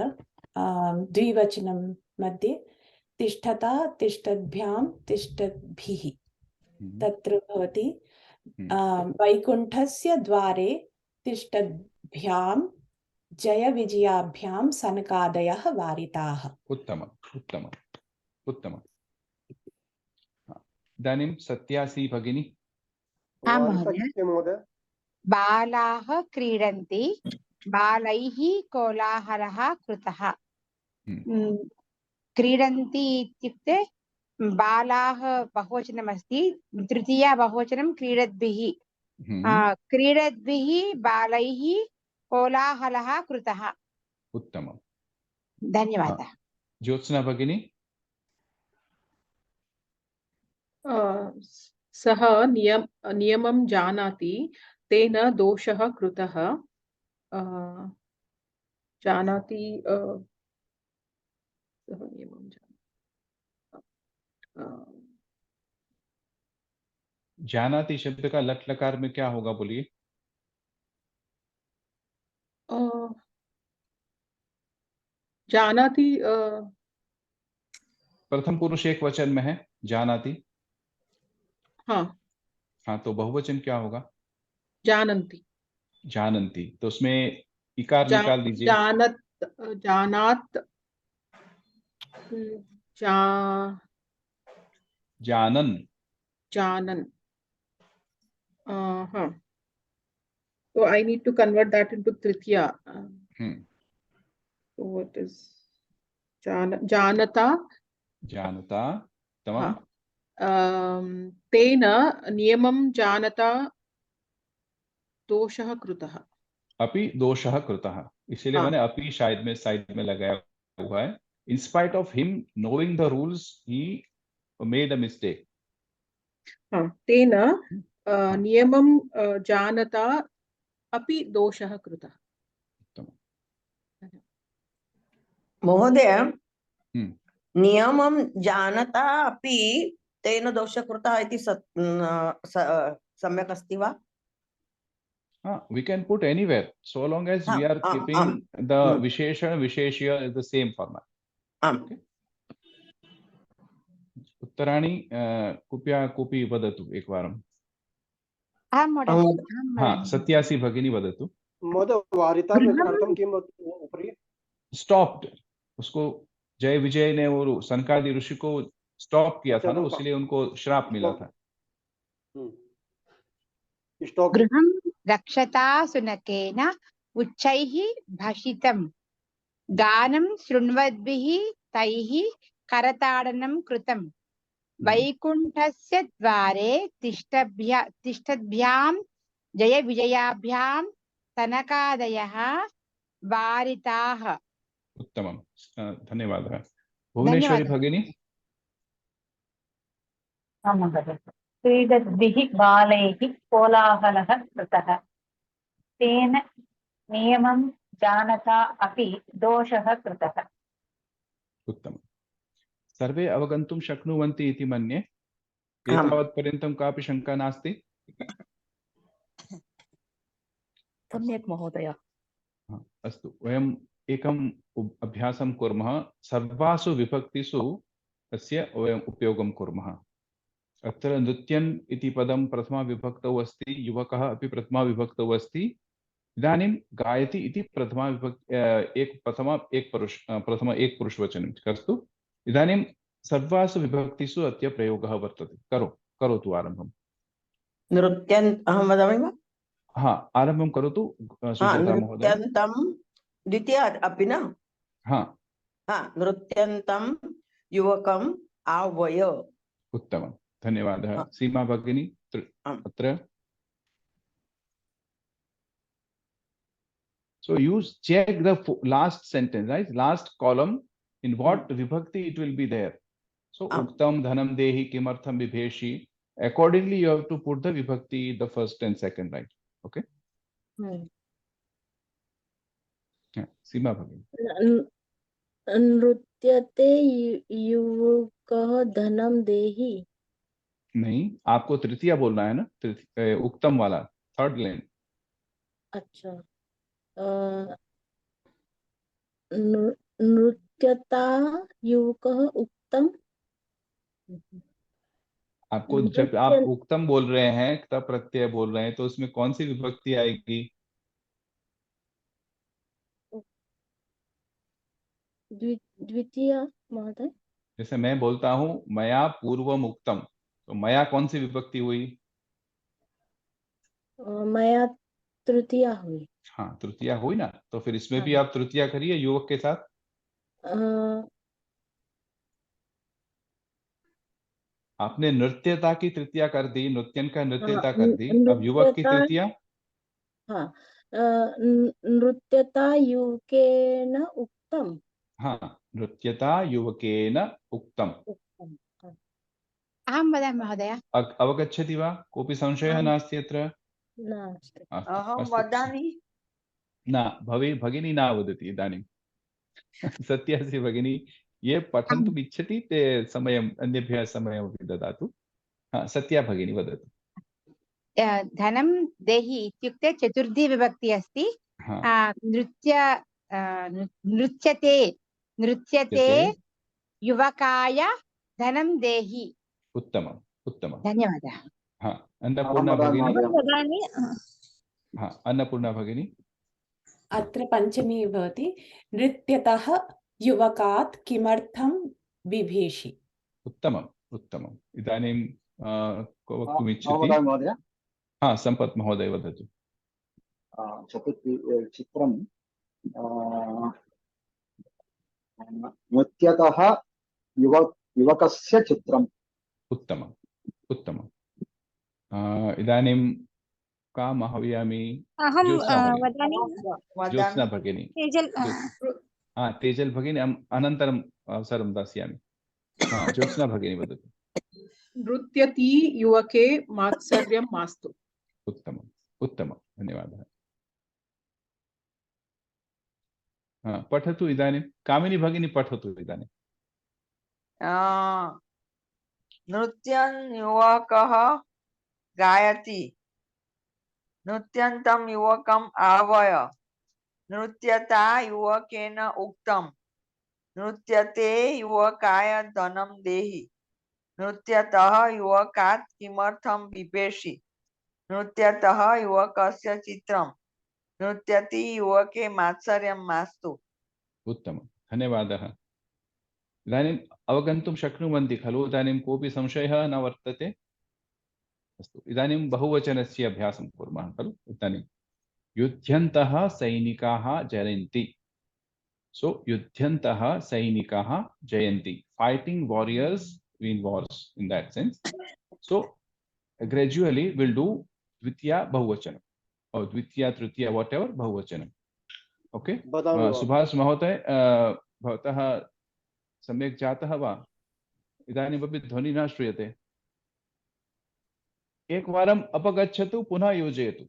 द्विवचनं मध्ये तिष्ठता तिष्ठद्भ्यां तिष्ठद्भिः तत्र भवति। वैकुण्ठस्य द्वारे तिष्ठद्भ्यां जय विजयाभ्यां सनकादयः वारिताः। उत्तमम् उत्तमम् उत्तमम्। इदानीं सत्यासी भगिनी। आं महोदय। बालाः क्रीडन्ति बालैः कोलाहलः कृतः। क्रीडन्ति इत्युक्ते बालाः बहुवचनमस्ति, तृतीया बहुवचनं क्रीडद्भिः। क्रीडद्भिः बालैः कोलाहलः कृतः। उत्तमम् धन्यवादः। ज्योत्स्ना भगिनी। सः नियमं जानाति तेन दोषः कृतः। जानाति सः नियमं जानाति शब्द का लट लकार में क्या होगा बोलिए। जानाति प्रथम पुरुष एक वचन में है जानाति। हाँ हाँ, तो बहुवचन क्या होगा। जानन्ति। जानन्ति, तो उसमें इकार निकाल दीजिए। जानात जानन जानन। हाँ, so I need to convert that into tritiya. So what is जानता तमाम। तेन नियमं जानता दोषः कृतः। अपि दोषः कृतः, इसीलिए मैंने अपि साइड में लगाया हुआ है। In spite of him knowing the rules, he made a mistake. तेन नियमं जानता अपि दोषः कृतः। महोदय, नियमं जानता अपि तेन दोषः कृतः इति सम्यक् अस्ति वा? We can put anywhere so long as we are keeping the visheshana visheshya is the same format. Okay. उत्तराणि कृपया कोऽपि वदतु एकवारम्। हाँ, सत्यासी भगिनी वदतु। महोदय वारिता अर्थं किम् उपरि? स्टॉप्ड, उसको जय विजय ने वो सनकादि ऋषि को स्टॉप किया था ना, इसलिए उनको श्राप मिला था। गृहं रक्षता शुनकेन उच्चैः भाषितं गानं शृण्वद्भिः तैः करताडनं कृतं। वैकुण्ठस्य द्वारे तिष्ठद्भ्यां जय विजयाभ्यां सनकादयः वारिताः। उत्तमं, धन्यवादः। भुवनेश्वरी भगिनी। क्रीडद्भिः बालैः कोलाहलः कृतः तेन नियमं जानता अपि दोषः कृतः। उत्तमम्। सर्वे अवगन्तुं शक्नुवन्ति इति मन्ये। एतावत्पर्यन्तं कापि शङ्का नास्ति। सम्यक् महोदय। अस्तु, वयम् एकम् अभ्यासं कुर्मः। सर्वासु विभक्तिषु अस्य वयम् उपयोगं कुर्मः। अत्र नृत्यन् इति पदं प्रथमा विभक्तौ अस्ति, युवकः अपि प्रथमा विभक्तौ अस्ति। इदानीं गायति इति प्रथमा विभक्ति प्रथम एक पुरुषवचनं। अस्तु, इदानीं सर्वासु विभक्तिषु अद्य प्रयोगः वर्तते। करोतु आरम्भम्। नृत्यन् अहं वदामि वा? हाँ, आरम्भं करोतु सुजाता महोदय। नृत्यन्तं द्वितीय अपि न? हाँ हाँ, नृत्यन्तं युवकम् आह्वय। उत्तमं, धन्यवादः। सीमा भगिनी अत्र। So you check the last sentence, right? Last column, in what vibhakti it will be there. So uktam dhanam dehi kimartham vibheshi. Accordingly, you have to put the vibhakti the first and second, right? Okay. Yeah, Seema bhagini. नृत्यते युवकः धनं देहि। नहीं, आपको तृतीया बोलना है ना, उक्तम वाला, थर्ड लाइन। अच्छा, नृत्यता युवकः उक्तम। आपको जब आप उक्तम बोल रहे हैं, तब प्रत्यय बोल रहे हैं, तो उसमें कौन सी विभक्ति आएगी? द्वितीय महोदय। जैसे मैं बोलता हूँ मया पूर्वम उक्तम, तो मया कौन सी विभक्ति हुई? मया तृतीया हुई। हाँ, तृतीया हुई ना, तो फिर इसमें भी हाँ। आप तृतीया करिए युवक के साथ। आपने नृत्यता की तृतीया कर दी, नृत्यन का नृत्यता कर दी, अब युवक की नृत्यता। तृतीया। हाँ, नृत्यता युवकेन उक्तम। हाँ, नृत्यता युवकेन उक्तम। अहं वदामि महोदय। अवगच्छति वा? कोऽपि संशयः नास्ति अत्र? नास्ति। अस्तु, अहं अस्तु। वदामि। न, भगिनी न वदति इदानीं। सत्यस्य भगिनी, ये पठन्तुम् इच्छति ते समयम्, अन्येभ्यः समयमपि ददातु। सत्या भगिनी वदतु। धनं देहि इत्युक्ते चतुर्थी विभक्ति अस्ति। नृत्यते युवकाय धनं देहि। उत्तमम्, उत्तमम्। धन्यवादः। अन्नपूर्णा भगिनी। वदामि। अन्नपूर्णा भगिनी। अत्र पञ्चमी भवति, नृत्यतः युवकात् किमर्थं बिभेषि। उत्तमम्, उत्तमम्। इदानीं को वक्तुमिच्छति? वदामि महोदय। सम्पत् महोदय वदतु। चतुर्थी चित्रं नृत्यतः युवकस्य चित्रम्। उत्तमम्, उत्तमम्। इदानीं का आह्वयामि? अहं वदामि। ज्योत्स्ना भगिनी। तेजल भगिनी, अनन्तरम् अवसरं दास्यामि। ज्योत्स्ना भगिनी वदतु। नृत्यति युवके मात्सर्यं मास्तु। उत्तमम्, उत्तमम्, धन्यवादः। पठतु इदानीं, कामिनी भगिनी पठतु इदानीं। नृत्यं युवकः गायति, नृत्यन्तं युवकम् आह्वय, नृत्यता युवकेन उक्तम्, नृत्यते युवकाय धनं देहि, नृत्यतः युवकात् किमर्थं बिभेषि, नृत्यतः युवकस्य चित्रं, नृत्यति युवके मात्सर्यं मास्तु। उत्तमं, धन्यवादः। इदानीम् अवगन्तुं शक्नुवन्ति खलु? इदानीं कोऽपि संशयः न वर्तते? अस्तु, इदानीं बहुवचनस्य अभ्यासं कुर्मः खलु? इदानीं युध्यन्तः सैनिकाः जयन्ति। सो युध्यन्तः सैनिकाः जयन्ति, fighting warriors win wars in that sense. So gradually we'll do द्वितीया बहुवचन or द्वितीया तृतीया whatever बहुवचन. ओके, सुभाष महोदय, भवतः सम्यक् जातः वा? इदानीमपि ध्वनिः न श्रूयते। एकवारम् अपगच्छतु, पुनः योजयतु।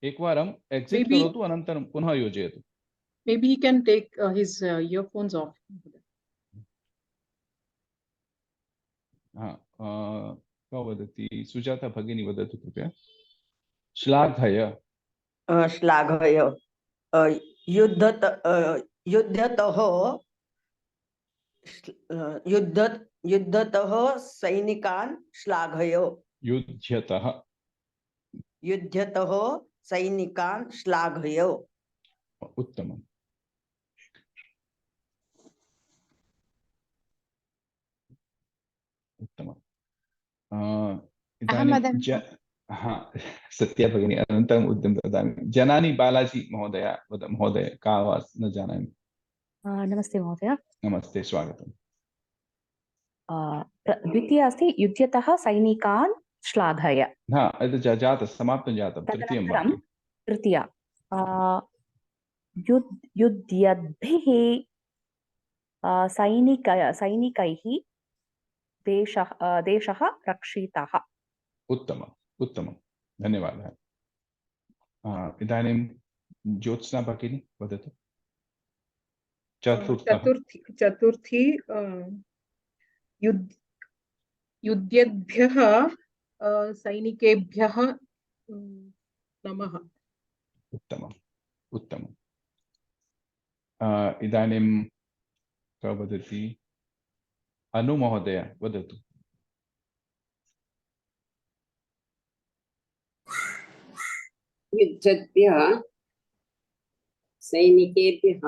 एकवारं एक्सिट करोतु, अनन्तरं पुनः योजयतु। Maybe he can take his earphones off. का वदति? सुजाता भगिनी वदतु कृपया। श्लाघय। श्लाघय युद्धतः सैनिकान् श्लाघय। युध्यतः सैनिकान् श्लाघय। उत्तमम्। उत्तमम्। इदानीं सत्या भगिनी, अनन्तरम् उद्यं ददामि। जनानि बालाजी महोदय का आवाज़ न जानामि। नमस्ते महोदय। नमस्ते, स्वागतम्। द्वितीया अस्ति युध्यतः सैनिकान् श्लाघय। एतत् जातं, समाप्तं जातं। तृतीयं वाक्यं। तृतीया युध्यद्भिः सैनिकैः देशः रक्षितः। उत्तमम्, उत्तमं, धन्यवादः। इदानीं ज्योत्स्ना भगिनी वदतु। चतुर्थी युद्धेभ्यः सैनिकेभ्यः नमः। उत्तमम् उत्तमम्। इदानीं कः वदति? अनु महोदय वदतु। युद्धेभ्यः सैनिकेभ्यः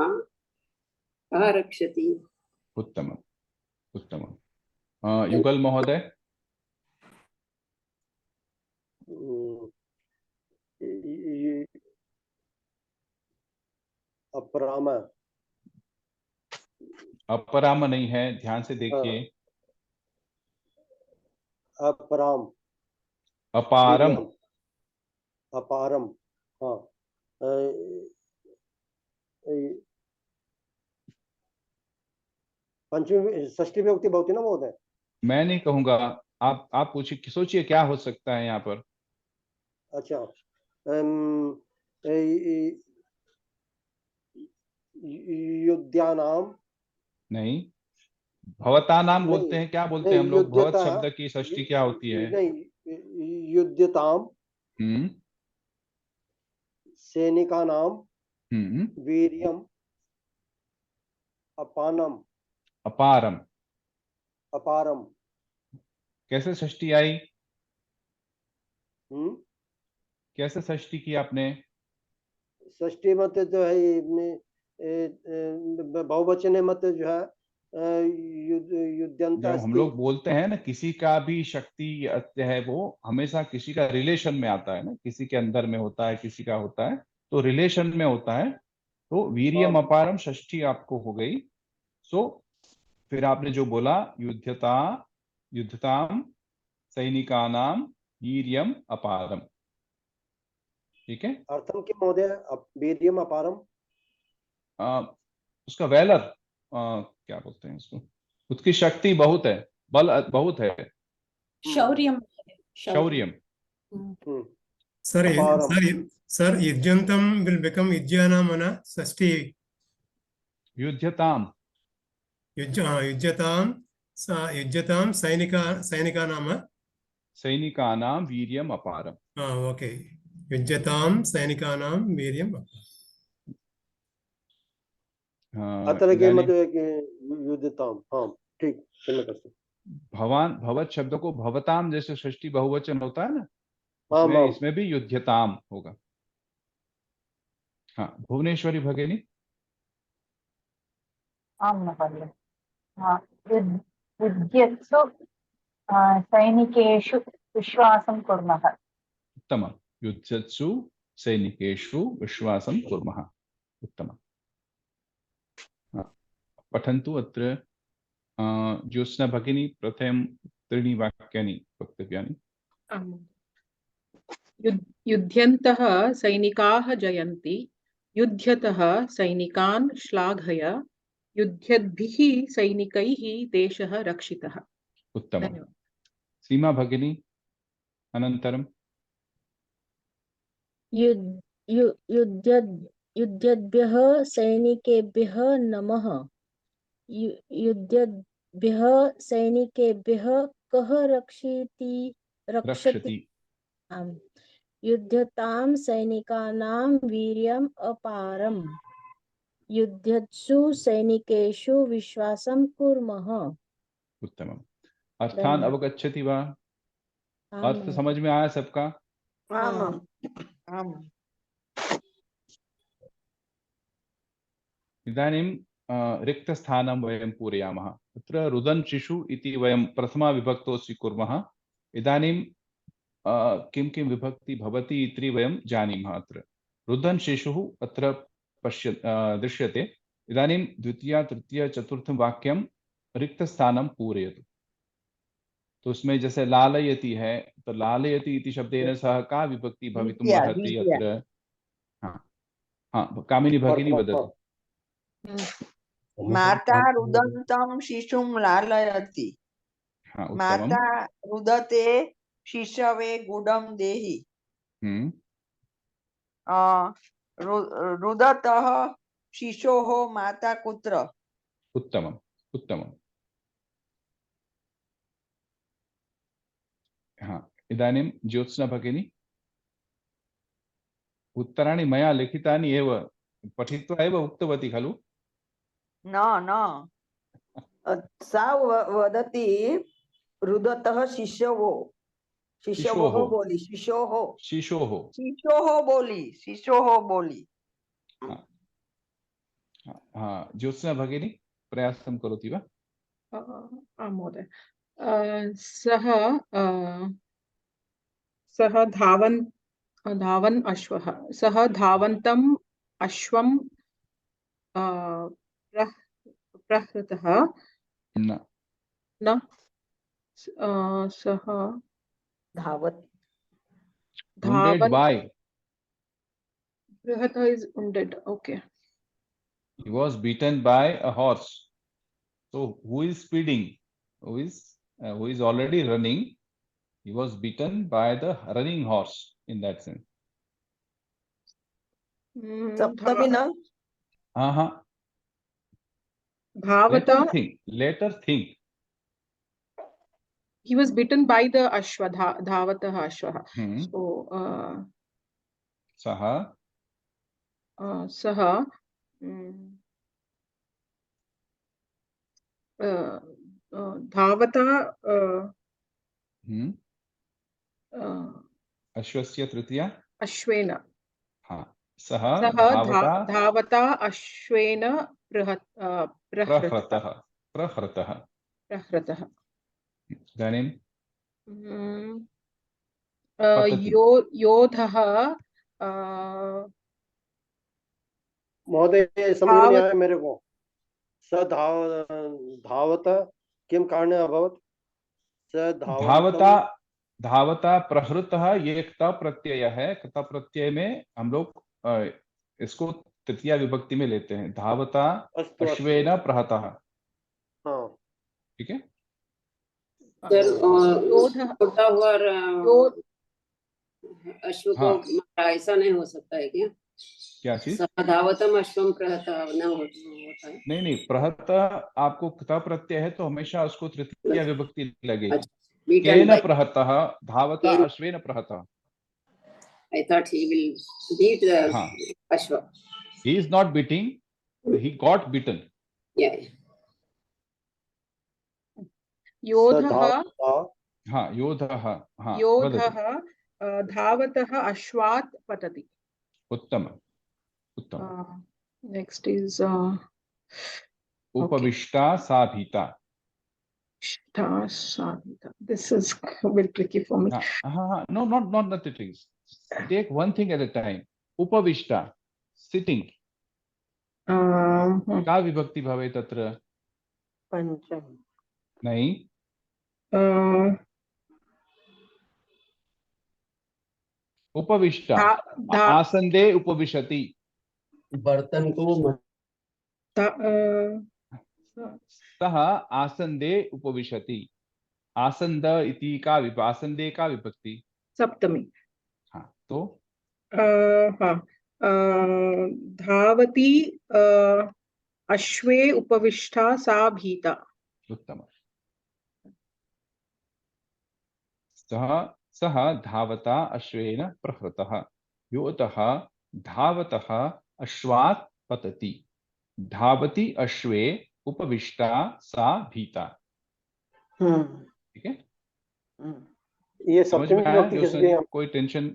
कः रक्षति? उत्तमम् उत्तमम्। युगल महोदय। अपराम। अपराम नहीं है, ध्यान से देखिए। अपराम। अपारम। अपारम। हाँ। पंचमी षष्ठी विभक्ति भवति ना महोदय? मैं नहीं कहूंगा, आप पूछिए, सोचिए क्या हो सकता है यहाँ पर। अच्छा, युद्धानाम नहीं, भवतानाम बोलते हैं, क्या बोलते हैं हम लोग? भवत शब्द की षष्ठी क्या होती है? नहीं, युद्धताम सैनिकानाम वीर्यम अपानम अपारम। अपारम। कैसे षष्ठी आई? कैसे षष्ठी की आपने? षष्ठी मत जो है बहुवचन मत जो है युद्धंत। जब हम लोग बोलते हैं ना किसी का भी शक्ति है, वो हमेशा किसी का रिलेशन में आता है ना, किसी के अंदर में होता है, किसी का होता है, तो रिलेशन में होता है। तो वीर्यम अपारम षष्ठी आपको हो गई। सो फिर आपने जो बोला युद्धताम सैनिकानाम वीर्यम अपारम, ठीक है। अर्थम क्या महोदय? वीर्यम अपारम उसका वैलर क्या बोलते हैं उसको? उसकी शक्ति बहुत है, बल बहुत है। शौर्यम। शौर्यम। Sir, Yujyantam will become Yujyanam ana Sashti. Yujyatam. Yujyatam Sainika nama. Sainikanam Viryam Aparam. Okay. Yujyatam Sainikanam Viryam Aparam. अतर के मतलब युद्धताम। हाँ ठीक, भवान भवत शब्द को भवताम जैसे षष्ठी बहुवचन होता है ना, इसमें भी युद्धताम होगा। हाँ, भुवनेश्वरी भगिनी। आम महोदय। युध्यत्सु सैनिकेषु विश्वासं कुर्मः। उत्तमम्। युध्यत्सु सैनिकेषु विश्वासं कुर्मः। उत्तमम्। पठन्तु अत्र ज्योत्स्ना भगिनी प्रथम त्रीणि वाक्यानि वक्तव्यानि। युध्यन्तः सैनिकाः जयन्ति, युध्यतः सैनिकान् श्लाघय, युध्यद्भिः सैनिकैः देशः रक्षितः। उत्तमम्। सीमा भगिनी अनन्तरं। युद्धेभ्यः सैनिकेभ्यः नमः। युद्धेभ्यः सैनिकेभ्यः कः रक्षति? आम्। युध्यतां सैनिकानां वीर्यम् अपारम्। युद्धत्सु सैनिकेषु विश्वासं कुर्मः। उत्तमम्। अर्थान् अवगच्छति वा? अर्थ समझ में आया सबका? इदानीं रिक्तस्थानं वयं पूरयामः। अत्र रुदन् शिशु इति वयं प्रथमा विभक्तौ स्वीकुर्मः। इदानीं किं किं विभक्ति भवति इति वयं जानीमः। अत्र रुदन् शिशुः अत्र दृश्यते। इदानीं द्वितीय तृतीय चतुर्थं वाक्यं रिक्तस्थानं पूरयतु। तो उसमें जैसे लालयति है, तो लालयति इति शब्देन सह का विभक्ति भवितुम् अर्हति अत्र? हाँ हाँ, कामिनी भगिनी वदतु। माता रुदन्तं शिशुं लालयति। माता रुदते शिशवे गुडं देहि। रुदतः शिशोः माता कुत्र? उत्तमम् उत्तमम्। हाँ, इदानीं ज्योत्स्ना भगिनी, उत्तराणि मया लिखितानि एव, पठित्वा एव उक्तवती खलु? न न, सा वदति रुदतः शिशवो, शिशवः बोली, शिशोः शिशोः शिशोः बोली, शिशोः बोली। हाँ, ज्योत्स्ना भगिनी प्रयासं करोति वा? महोदय, सः धावन् अश्वः, सः धावन्तम् अश्वं प्रहृतः न सः धावत् wounded by, प्रहृतः is wounded. Okay. he was beaten by a horse. So who is speeding? Who is already running? He was beaten by the running horse in that sense. सप्तमी न? हाँ, Dhavata. Later think. He was bitten by the ashwa, dhavatah ashwah. So saha dhavata अश्वस्य तृतीया अश्वेन, हाँ, सः धावता अश्वेन प्रहृतः। इदानीं योधः महोदय समझ नहीं आया मेरे को। स धावत किम कारण अभवत्? धावता प्रहृतः, ये क्ता प्रत्यय है। क्ता प्रत्यय में हम लोग इसको तृतीया विभक्ति में लेते हैं। धावता अश्वेन प्रहतः। ठीक है। अश्व को ऐसा नहीं हो सकता है क्या? क्या चीज? धावतम अश्वम प्रहतः न होता है? नहीं, प्रहत आपको क्ता प्रत्यय है तो हमेशा उसको तृतीया विभक्ति लगेगी। केन प्रहतः, धावता अश्वेन प्रहतः। I thought he will beat the ashwa. He is not beating, he got beaten. Yeah. योधः धावतः अश्वात् पतति। उत्तम। Next is उपविष्टा सा भीता। This is very tricky for me. No, not the tricks. Take one thing at a time. उपविष्टा, sitting. का विभक्ति भवेत् तत्र? पंचम। नहीं, उपविष्टा आसंदे उपविशति। बर्तन को सः आसंदे उपविशति। आसंद इति का आसंदे का विभक्ति? सप्तमी। हाँ, तो धावती अश्वे उपविष्टा सा भीता। उत्तम। सः धावता अश्वेन प्रहृतः। योतः धावतः अश्वात् पतति। धावती अश्वे उपविष्टा सा भीता। ठीक है। ये सप्तमी विभक्ति किस लिए? कोई टेंशन,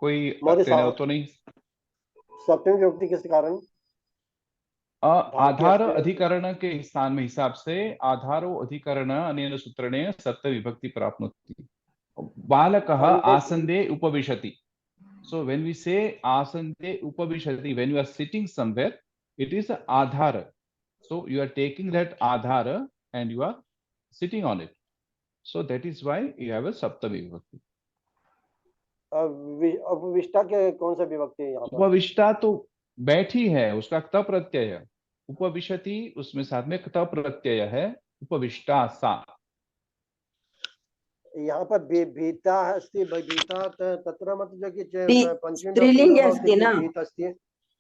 कोई तनाव तो नहीं? सप्तमी विभक्ति किस कारण? आधार अधिकरण के स्थान में हिसाब से आधारो अधिकरण अनेन सूत्रेण सप्त विभक्ति प्राप्नोति। बालकः आसंदे उपविशति। So when we say asante upavishati, when you are sitting somewhere, it is adhara. So you are taking that adhara and you are sitting on it. So that is why you have a saptami vibhakti. उपविष्टा के कौन सा विभक्ति है यहाँ पर? उपविष्टा तो बैठी है, उसका क्ता प्रत्यय है। उपविशति उसमें साथ में क्ता प्रत्यय है। उपविष्टा सा। यहाँ पर भीता अस्ति, भीता तत्र मतलब कि पंचमी स्त्रीलिंग अस्ति ना?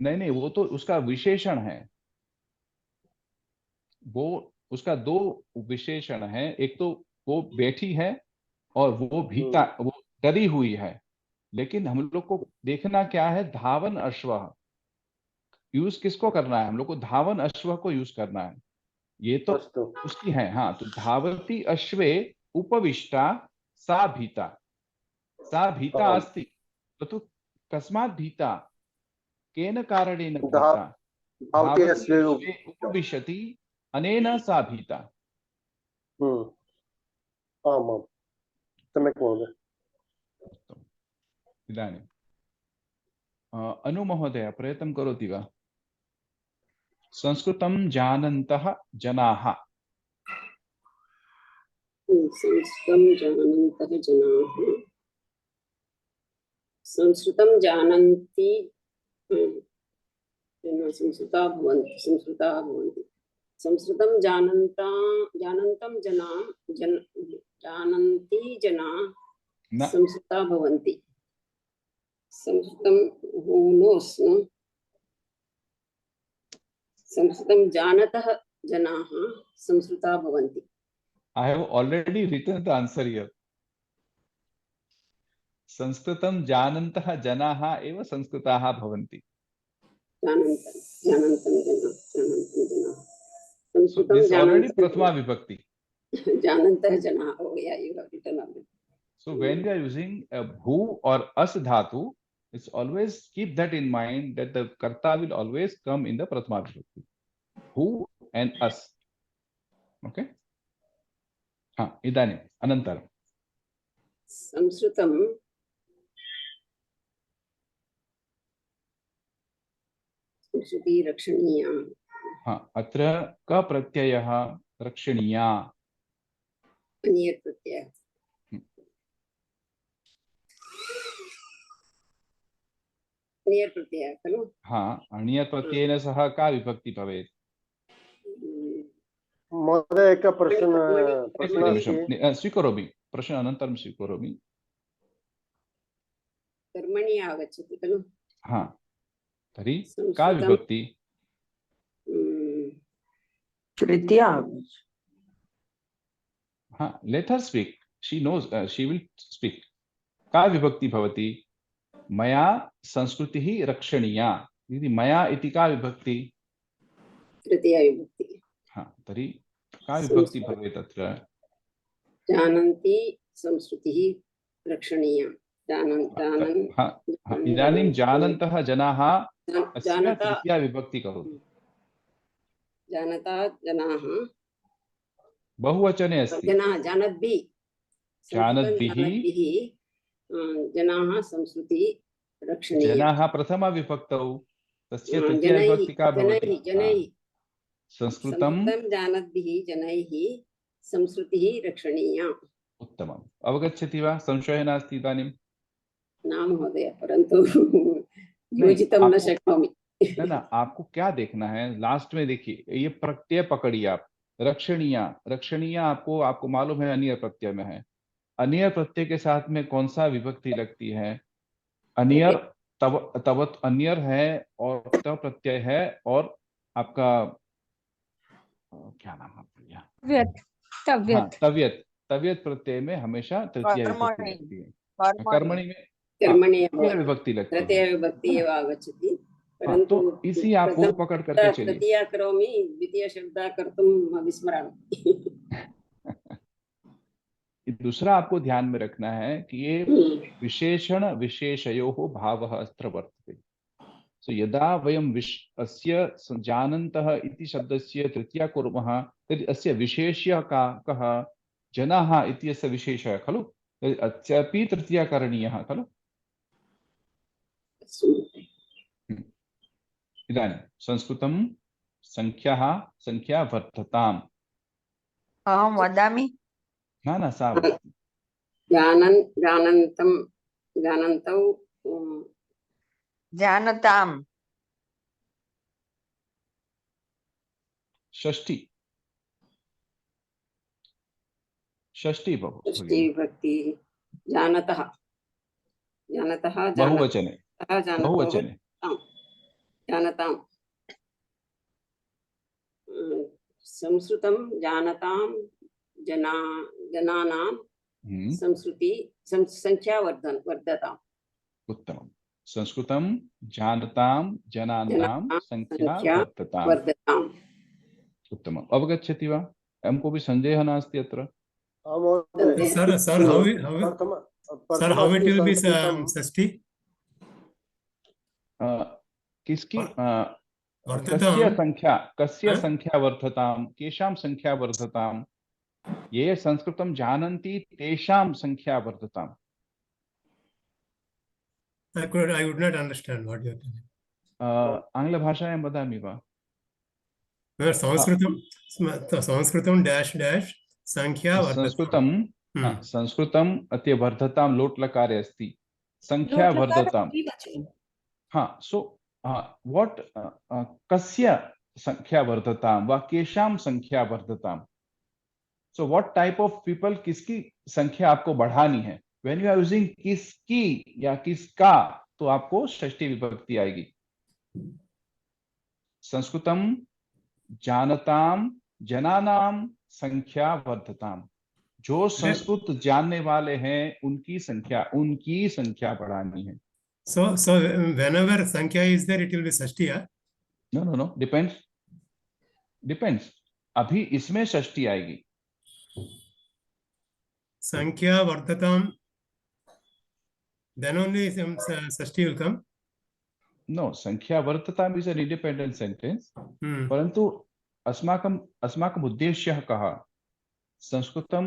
नहीं नहीं, वो तो उसका विशेषण है, वो उसका दो विशेषण है, एक तो वो बैठी है और वो भीता, वो डरी हुई है। लेकिन हम लोग को देखना क्या है, धावन अश्व यूज किसको करना है, हम लोग को धावन अश्व को यूज करना है, ये तो उसकी है। हाँ, तो धावती अश्वे उपविष्टा सा भीता, सा भीता अस्ति, तो कस्मात् भीता, केन कारणेन भीता, धावती अश्वे उपविशति अनेन सा भीता। आमां सम्यक् महोदय। इदानीं अनु महोदय प्रयत्नं करोति वा? संस्कृतं जानन्तः जनाः। संस्कृतं जानन्तः जनाः, संस्कृतं जानन्ति संस्कृताः भवन्ति, संस्कृताः भवन्ति। संस्कृतं जानन्तं जानन्ति जनाः संस्कृताः भवन्ति। संस्कृतं who knows, no? संस्कृतं जानतः जनाः संस्कृताः भवन्ति। I have already written the answer here. संस्कृतं जानन्तः जनाः एव संस्कृताः भवन्ति। संस्कृतं this already prathama vibhakti. जानन्तः जनाः, oh yeah, you have written already. So when we are using a bhu or as dhatu, it's always keep that in mind that the karta will always come in the prathama vibhakti, bhu and as. Okay. हाँ, इदानीं अनन्तरं संस्कृतं संस्कृति रक्षणीया। हाँ, अत्र क प्रत्ययः रक्षणीया, अनियत् प्रत्ययः। अनियत् प्रत्ययः खलु? हाँ, अनियत् प्रत्ययेन सह का विभक्ति भवेत्? महोदय एकः प्रश्नः स्वीकरोमि, प्रश्न अनन्तरं स्वीकरोमि। कर्मणि आगच्छति खलु? हाँ, तर्हि का विभक्ति? तृतीया। हाँ, let her speak, she knows, she will speak. का विभक्ति भवति? मया संस्कृतिः रक्षणीया इति, मया इति का विभक्ति? तृतीया विभक्ति। हाँ, तर्हि का विभक्ति भवेत् अत्र? जानन्ति संस्कृतिः रक्षणीया। इदानीं जानन्तः जनाः अस्य तृतीया विभक्ति करोतु। जानता जनाः बहुवचने अस्ति। जनाः जानद्भिः, जानद्भिः जनाः संस्कृतिः रक्षणीया। जनाः प्रथमा विभक्तौ, तस्य तृतीया विभक्ति का भवति? जनैः। संस्कृतं जानद्भिः जनैः संस्कृतिः रक्षणीया। उत्तमम्, अवगच्छति वा? संशयः नास्ति इदानीं? न महोदय, परन्तु योजितं न शक्नोमि। ना, आपको क्या देखना है, लास्ट में देखिए, ये प्रत्यय पकड़िए आप, रक्षणीया। रक्षणीया आपको मालूम है अनियर प्रत्यय में है। अनियर प्रत्यय के साथ में कौन सा विभक्ति लगती है? अनियर तवत अनियर है और तव प्रत्यय है, और आपका क्या नाम है? तव्यत। तव्यत प्रत्यय में हमेशा तृतीया विभक्ति लगती है। कर्मणि में विभक्ति लगती है। तृतीया विभक्ति एव आगच्छति, परन्तु इसी आप वो पकड़ करके चलिए। तृतीया करोमि, द्वितीय शब्दः कर्तुं विस्मरामि। दूसरा आपको ध्यान में रखना है कि ये विशेषण विशेषयोः भावः अत्र वर्तते। सो यदा वयं अस्य जानन्तः इति शब्दस्य तृतीया कुर्मः, तर्हि अस्य विशेष्य कः? जनाः इत्यस्य विशेषः खलु, अस्यापि तृतीया करणीयः खलु। इदानीं संस्कृतं संख्या वर्धताम्। अहं वदामि। न सा जानन्तौ जानताम्। षष्ठी विभक्ति। जानतः बहुवचने। जानताम् संस्कृतं जानतां जनानां संस्कृति संख्या वर्धताम्। उत्तमम्। संस्कृतं जानतां जनानां संख्या वर्धताम्। उत्तमम्। अवगच्छति वा? हमको भी संदेहः नास्ति अत्र। Sir, how it will be षष्ठी? किसकी कस्य संख्या वर्धताम्, केषां संख्या वर्धताम्? ये संस्कृतं जानन्ति तेषां संख्या वर्धताम्। I would not understand what you are telling. आङ्ग्लभाषायां वदामि वा? संस्कृतं dash dash संख्या वर्धताम्। संस्कृतम् अद्य वर्धतां लोट् लकारे अस्ति, संख्या वर्धताम्। हाँ, सो व्हाट कस्य संख्या वर्धताम् वा केषां संख्या वर्धताम्? So what type of people, किसकी संख्या आपको बढ़ानी है? व्हेन यू आर यूजिंग किसकी या किसका, तो आपको षष्ठी विभक्ति आएगी। संस्कृतं जानतां जनानां संख्या वर्धताम्। जो संस्कृत जानने वाले हैं उनकी संख्या बढ़ानी है। So whenever संख्या is there, it will be Shashthi, yeah? No, depends. अभी इसमें षष्ठी आएगी। संख्या वर्धताम्, then only Shashthi will come. No, संख्या वर्धताम् is an independent sentence. परंतु अस्माकम् उद्देश्यः कः? संस्कृतं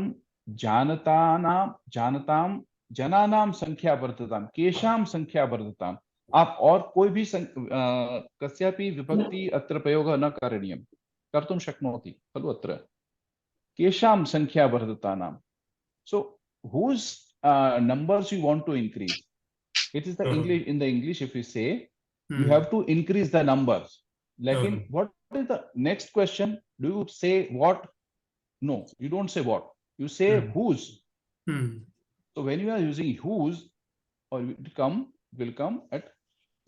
जानतां जनानां संख्या वर्धताम्, केषां संख्या वर्धताम्। आप और कोई भी कस्यापि विभक्ति अत्र प्रयोगः न करणीयं, कर्तुं शक्नोति खलु? अत्र केषां संख्या वर्धतानां। So whose numbers you want to increase? It is the English, in the English if you say you have to increase the numbers. Lekin what is the next question? Do you say what? No, you don't say what. You say whose. So when you are using whose, or will come at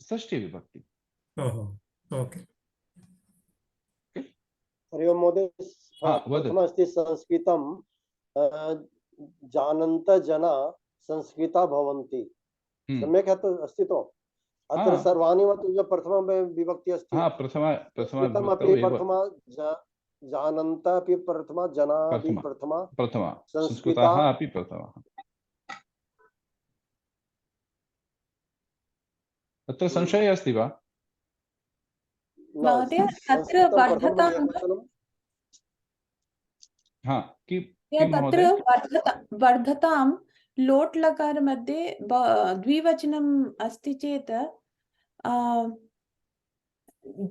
षष्ठी विभक्ति. Okay. Hari ओम महोदय, प्रथममस्ति संस्कृतं जानन्त जना संस्कृता भवन्ति। सम्यक् अस्ति तो? अत्र सर्वाणि प्रथमा विभक्ति अस्ति। प्रथमा जानन्त अपि प्रथमा, जना अपि प्रथमा, संस्कृताः अपि प्रथमा। अत्र संशयः अस्ति वा? महोदय, अत्र वर्धतां लोट् लकार मध्ये द्विवचनम् अस्ति चेत्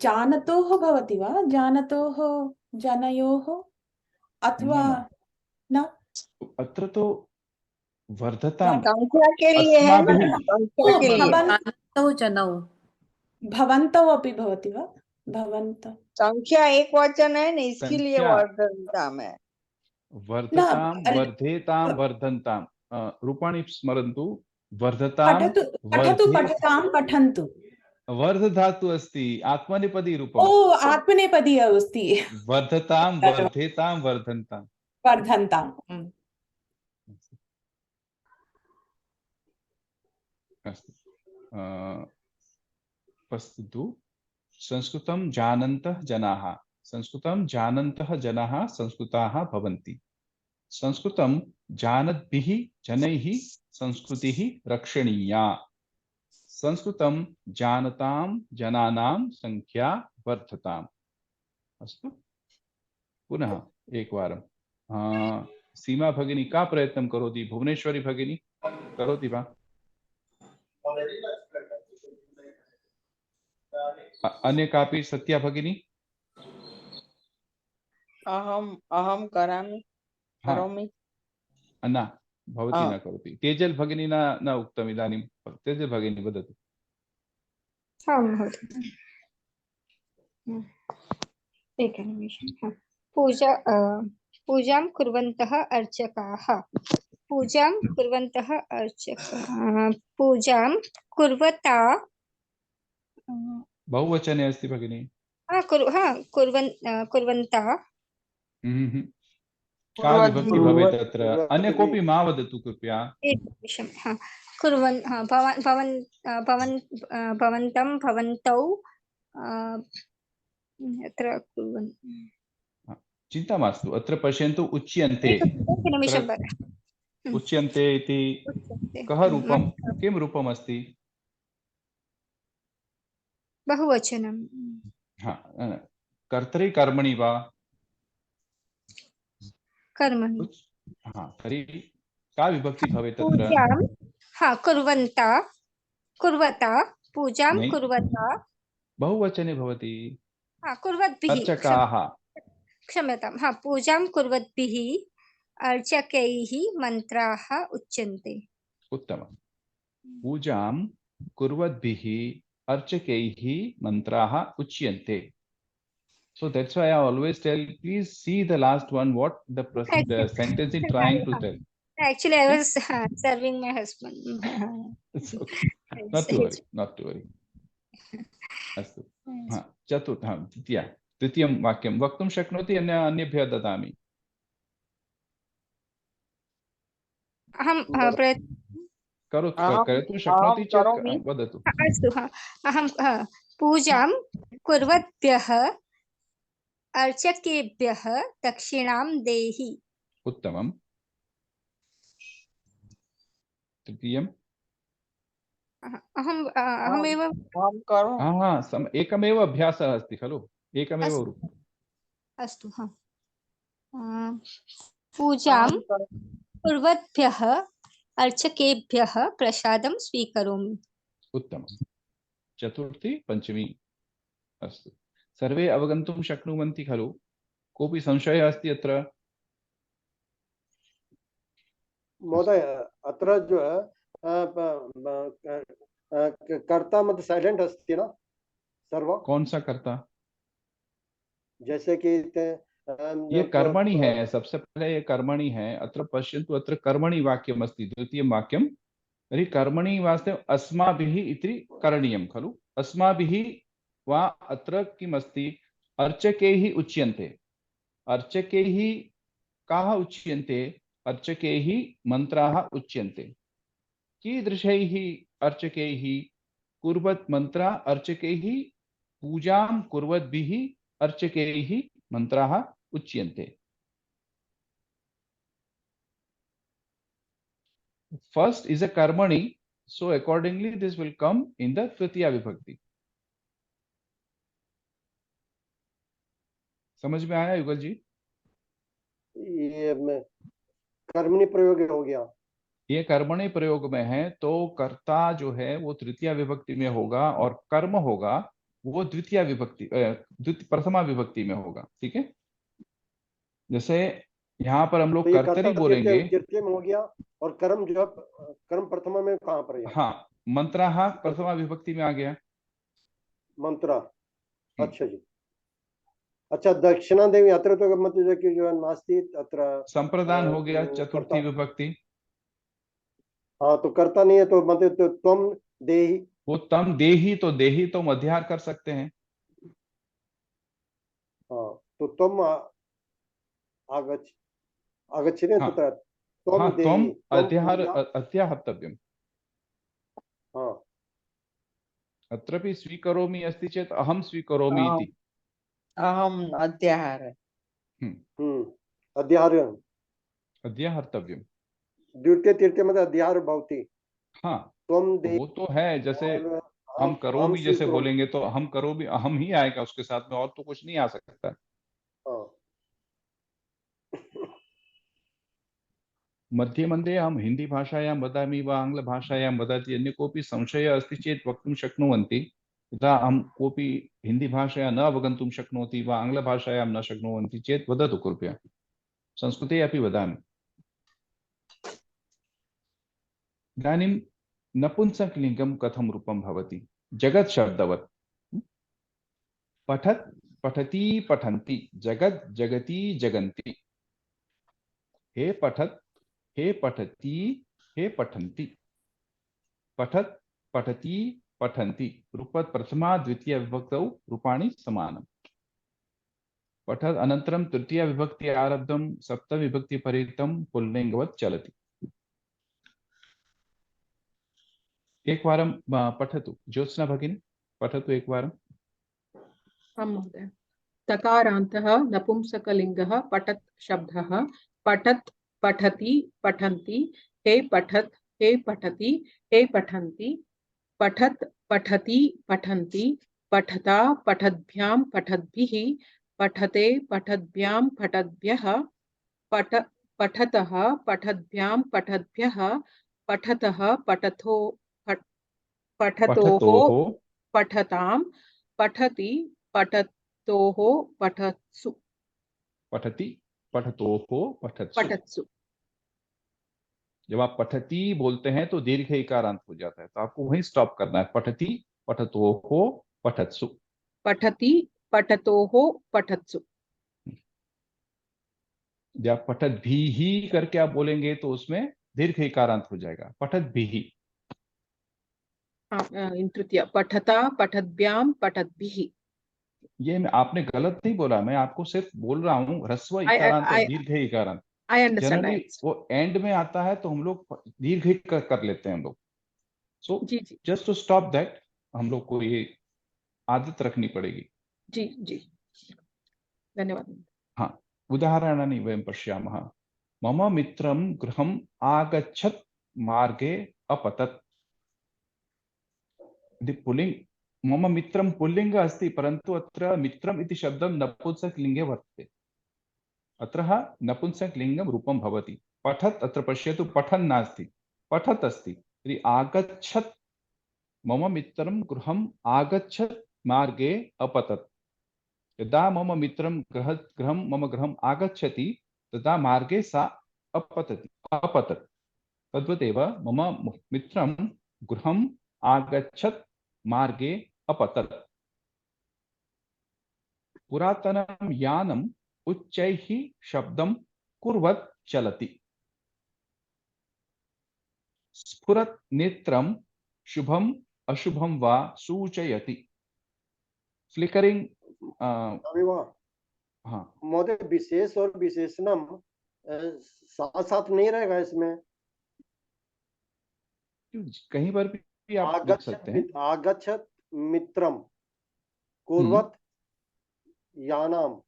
जानतोः भवति वा? जानतोः, जनयोः, अथवा न? अत्र तो वर्धतां संख्या के लिए है ना? संख्या के लिए भवन्तौ अपि भवति वा? भवन्तौ संख्या एक वचन है ना, इसके लिए वर्धताम् है। वर्धतां, वर्धेतां, वर्धन्तां। रूपाणि स्मरन्तु। वर्धतां, पठन्तु। वर्ध धातु अस्ति, आत्मनेपदी रूपम्। ओ, आत्मनेपदी अस्ति। वर्धतां, वर्धेतां, वर्धन्तां। अस्तु, पश्यतु। संस्कृतं जानन्तः जनाः, संस्कृतं जानन्तः जनाः संस्कृताः भवन्ति। संस्कृतं जानद्भिः जनैः संस्कृतिः रक्षणीया। संस्कृतं जानतां जनानां संख्या वर्धताम्। अस्तु, पुनः एकवारं। सीमा भगिनी का प्रयत्नं करोति? भुवनेश्वरी भगिनी करोति वा? अन्य कापि? सत्या भगिनी? अहं करोमि। न, भवती न करोति। तेजल भगिनी न उक्तम् इदानीं। तेजल भगिनी वदतु। एकनिमिषं। पूजां कुर्वन्तः अर्चकाः। पूजां कुर्वता बहुवचने अस्ति भगिनी। कुर्वन्तः का विभक्ति भवेत् तत्र? अन्य कोऽपि मा वदतु कृपया। एकनिमिषं। भवन्तं भवन्तौ अत्र कुर्वन्। चिन्ता मास्तु, अत्र पश्यन्तु उच्यन्ते। एकनिमिषं। उच्यन्ते इति कः रूपं, किं रूपम् अस्ति? बहुवचनं। कर्तरि कर्मणि वा? कर्मणि। तर्हि का विभक्ति भवेत् तत्र? पूजां कुर्वता पूजां कुर्वता बहुवचने भवति। कुर्वद्भिः। अर्चकाः। क्षम्यतां। पूजां कुर्वद्भिः अर्चकैः मन्त्राः उच्यन्ते। उत्तमं। पूजां कुर्वद्भिः अर्चकैः मन्त्राः उच्यन्ते. So that's why I always tell, please see the last one, what the sentence is trying to tell. Actually, I was serving my husband. It's okay. Not to worry. अस्तु. तृतीयं वाक्यं वक्तुं शक्नोति? अन्येभ्यः ददामि। अहं कर्तुं शक्नोति चेत् वदतु। अस्तु। अहं पूजां कुर्वद्भ्यः अर्चकेभ्यः दक्षिणां देहि। उत्तमं। तृतीयम् अहमेव एकमेव अभ्यासः अस्ति खलु, एकमेव रूपम्। अस्तु। पूजां कुर्वद्भ्यः अर्चकेभ्यः प्रसादं स्वीकरोमि। उत्तमं। चतुर्थी पंचमी। अस्तु, सर्वे अवगन्तुं शक्नुवन्ति खलु? कोऽपि संशयः अस्ति अत्र? महोदय, अत्र जो कर्ता मतलब साइलेंट अस्ति ना सर्व? कौन सा कर्ता? जैसे कि ये कर्मणि है, सबसे पहले ये कर्मणि है। अत्र पश्यन्तु, अत्र कर्मणि वाक्यम् अस्ति, द्वितीयं वाक्यं। तर्हि कर्मणि वास्ते अस्माभिः इति करणीयं खलु। अस्माभिः वा अत्र किम् अस्ति? अर्चकैः उच्यन्ते। अर्चकैः काः उच्यन्ते? अर्चकैः मन्त्राः उच्यन्ते। कीदृशैः अर्चकैः? कुर्वत् मन्त्रा अर्चकैः, पूजां कुर्वद्भिः अर्चकैः मन्त्राः उच्यन्ते। First is a karmani, so accordingly this will come in the tritiya vibhakti. समझ में आया युगल जी? ये कर्मणि प्रयोग हो गया। ये कर्मणि प्रयोग में है तो कर्ता जो है वो तृतीया विभक्ति में होगा और कर्म होगा वो द्वितीय विभक्ति प्रथमा विभक्ति में होगा। ठीक है, जैसे यहाँ पर हम लोग तो कर्तरी बोलेंगे, द्वितीय में हो गया, और कर्म जो कर्म प्रथमा में कहाँ पर है? हाँ, मंत्रा प्रथमा विभक्ति में आ गया मंत्रा। अच्छा जी, अच्छा। दक्षिणा देवी अत्र तो मतलब कि जो नास्ति अत्र संप्रदान हो गया चतुर्थी विभक्ति। हाँ, तो करता नहीं है तो मतलब तो त्वम देहि, वो तम देही, तो देही तो मध्याहार कर सकते हैं। हाँ, तो तुम आगच्छति तत्र त्वम अध्याहार अध्याहर्तव्यम्। हाँ, अत्रापि स्वीकरोमि अस्ति चेत् अहं स्वीकरोमि इति। अहम् अध्याहार अध्याहर्तव्यम्। द्वितीय तृतीय में अध्याहार भवति। हाँ, त्वम वो तो है। जैसे हम करोमि जैसे बोलेंगे तो हम करोमि अहम ही आएगा उसके साथ में, और तो कुछ नहीं आ सकता। मध्ये मध्ये हम हिंदी भाषायां वदामि वा आङ्ग्लभाषायां वदति, अन्य कोऽपि संशयः अस्ति चेत् वक्तुं शक्नुवन्ति। यदा अहं कोऽपि हिंदी भाषया न अवगन्तुं शक्नोति वा आङ्ग्लभाषायां न शक्नुवन्ति चेत् वदतु कृपया, संस्कृते अपि वदामि। इदानीं नपुंसकलिङ्गं कथं रूपं भवति? जगत् शब्दवत्। पठत् पठति पठन्ति, जगत् जगति जगन्ति। हे पठत् हे पठति हे पठन्ति। पठत् पठति पठन्ति रूपत् प्रथमा द्वितीय विभक्तौ रूपाणि समानम् पठत् अनन्तरं तृतीय विभक्ति आरब्धं सप्तमी विभक्ति पर्यन्तं पुल्लिङ्गवत् चलति एकवारं पठतु ज्योत्स्ना भगिनी पठतु एकवारम् आं महोदय तकारान्तः नपुंसकलिङ्गः पठत् शब्दः पठत् पठति पठन्ति हे पठत् हे पठति हे पठन्ति पठत् पठति पठन्ति पठता पठद्भ्यां पठद्भिः पठते पठद्भ्यां पठद्भ्यः पठतः पठद्भ्यां पठद्भ्यः पठतः पठतोः पठतां पठति पठतोः पठत्सु पठति पठतोः पठत्सु। जब आप पठती बोलते हैं तो दीर्घ इकारांत हो जाता है तो आपको वहीं स्टॉप करना है पठती पठतोः पठत्सु पठति पठतोः पठत्सु। जब पठत भी ही करके आप बोलेंगे तो उसमें दीर्घ इकारांत हो जाएगा पठत भी ही इन तृतीय पठता पठद्भ्यां पठद्भिः ये आपने गलत नहीं बोला मैं आपको सिर्फ बोल रहा हूँ ह्रस्व इकारांत और दीर्घ इकारांत जनरली वो एंड में आता है तो हम लोग दीर्घ कर लेते हैं हम लोग so just to stop that हम लोग को ये आदत रखनी पड़ेगी। जी जी धन्यवाद। हाँ उदाहरणानि वयं पश्यामः मम मित्रं गृहम् आगच्छत् मार्गे अपतत् पुल्लिंग मम मित्रं पुल्लिंग अस्ति परन्तु अत्र मित्रम् इति शब्दं नपुंसकलिङ्गे वर्तते अत्र नपुंसकलिङ्गं रूपं भवति पठत् अत्र पश्यतु पठन् नास्ति पठत् अस्ति यदि आगच्छत् मम मित्रं गृहम् आगच्छत् मार्गे अपतत् यदा मम मित्रं गृहं मम गृहम् आगच्छति तदा मार्गे सा अपतत् तद्वदेव मम मित्रं गृहम् आगच्छत् मार्गे अपतत् पुरातनं यानम् उच्चैः शब्दं कुर्वत् चलति स्फुरत् नेत्रं शुभम् अशुभं वा सूचयति फ्लिकरिंग हाँ महोदय विशेष और विशेषणम साथ साथ नहीं रहेगा इसमें कहीं पर भी आप लिख सकते हैं आगच्छत् मित्रम कुर्वत् यानाम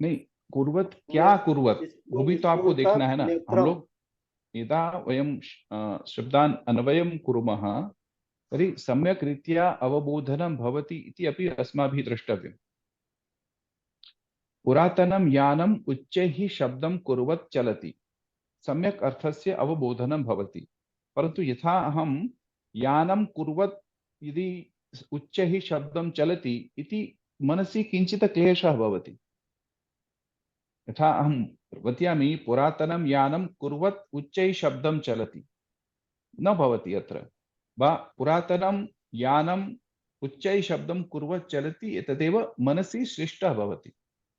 नहीं कुर्वत क्या कुर्वत वो भी तो आपको देखना है ना हम लोग यदा वयं शब्दान् अन्वयं कुर्मः तर्हि सम्यक् रीत्या अवबोधनं भवति इति अपि अस्माभिः द्रष्टव्यम् पुरातनं यानम् उच्चैः शब्दं कुर्वत् चलति सम्यक् अर्थस्य अवबोधनं भवति परन्तु यथा अहं यानं कुर्वत् यदि उच्चैः शब्दं चलति इति मनसि किञ्चित् क्लेशः भवति यथा अहं वक्ष्यामि पुरातनं यानं कुर्वत् उच्चैः शब्दं चलति न भवति अत्र वा पुरातनं यानम् उच्चैः शब्दं कुर्वत् चलति एतदेव मनसि सृष्टः भवति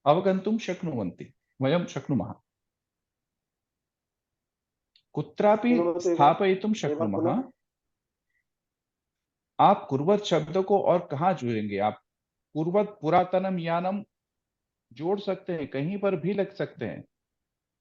अवगन्तुं शक्नुवन्ति वयं शक्नुमः कुत्रापि स्थापयितुं शक्नुमः। आप कुर्वत् शब्द को और कहाँ जोड़ेंगे आप कुर्वत् पुरातनं यानम जोड़ सकते हैं कहीं पर भी लग सकते हैं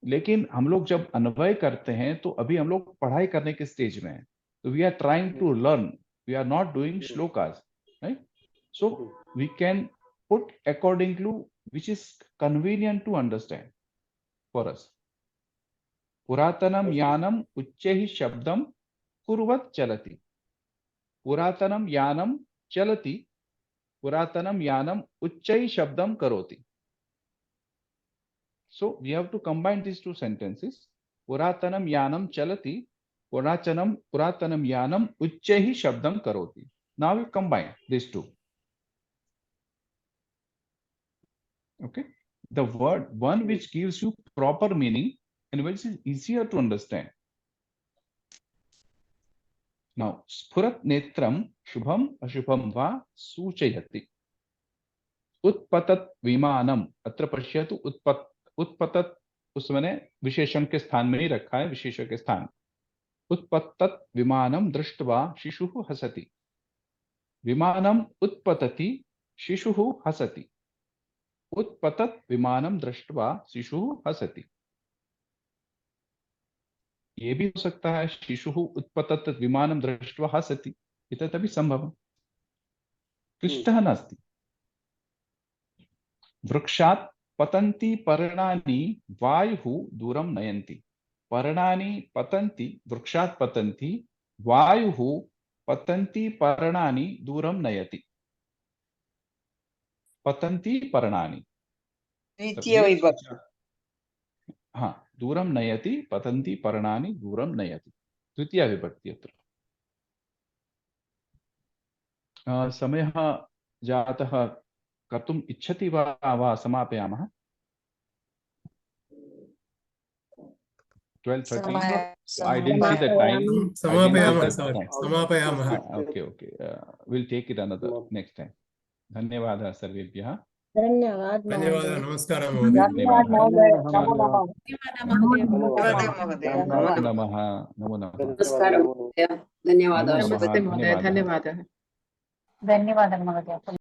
लेकिन हम लोग जब अन्वय करते हैं तो अभी हम लोग पढ़ाई करने के स्टेज में हैं तो we are trying to learn we are not doing shlokas right so we can put according to which is convenient to understand for us पुरातनम यानम उच्चैः शब्दम कुर्वत् चलति पुरातनम यानम चलति पुरातनम यानम उच्चैः शब्दम करोति so we have to combine these two sentences पुरातनम Yanam चलति पुरातनम यानम उच्चैः शब्दम करोति now we combine these two okay the word one which gives you proper meaning and which is easier to understand now स्फुरत् नेत्रं शुभम अशुभम वा सूचयति उत्पतत् विमानम अत्र पश्यतु उत्पतत् उस मैंने विशेषण के स्थान में ही रखा है विशेषण के स्थान उत्पतत् विमानं दृष्ट्वा शिशुः हसति। विमानम् उत्पतति, शिशुः हसति। उत्पतत् विमानं दृष्ट्वा शिशुः हसति। ये भी हो सकता है शिशुः उत्पतत् विमानं दृष्ट्वा हसति, एतदपि संभवम्, क्लिष्टः नास्ति। वृक्षात् पतन्ति पर्णानि वायुः दूरं नयन्ति। पर्णानि पतन्ति, वृक्षात् पतन्ति, वायुः पतन्ति पर्णानि दूरं नयति। पतन्ति पर्णानि, द्वितीय विभक्ति। हाँ, दूरं नयति, पतन्ति पर्णानि दूरं नयति, द्वितीया विभक्ति अत्र। समयः जातः, कर्तुम् इच्छति वा समापयामः? 12:30. I didn't see the time. समापयामः. Okay. We'll take it another next time. धन्यवादः सर्वेभ्यः. धन्यवाद नमस्कारः महोदय. नमो नमः. नमस्कारः, धन्यवादः. नमस्ते महोदय, धन्यवादः. धन्यवादः महोदय।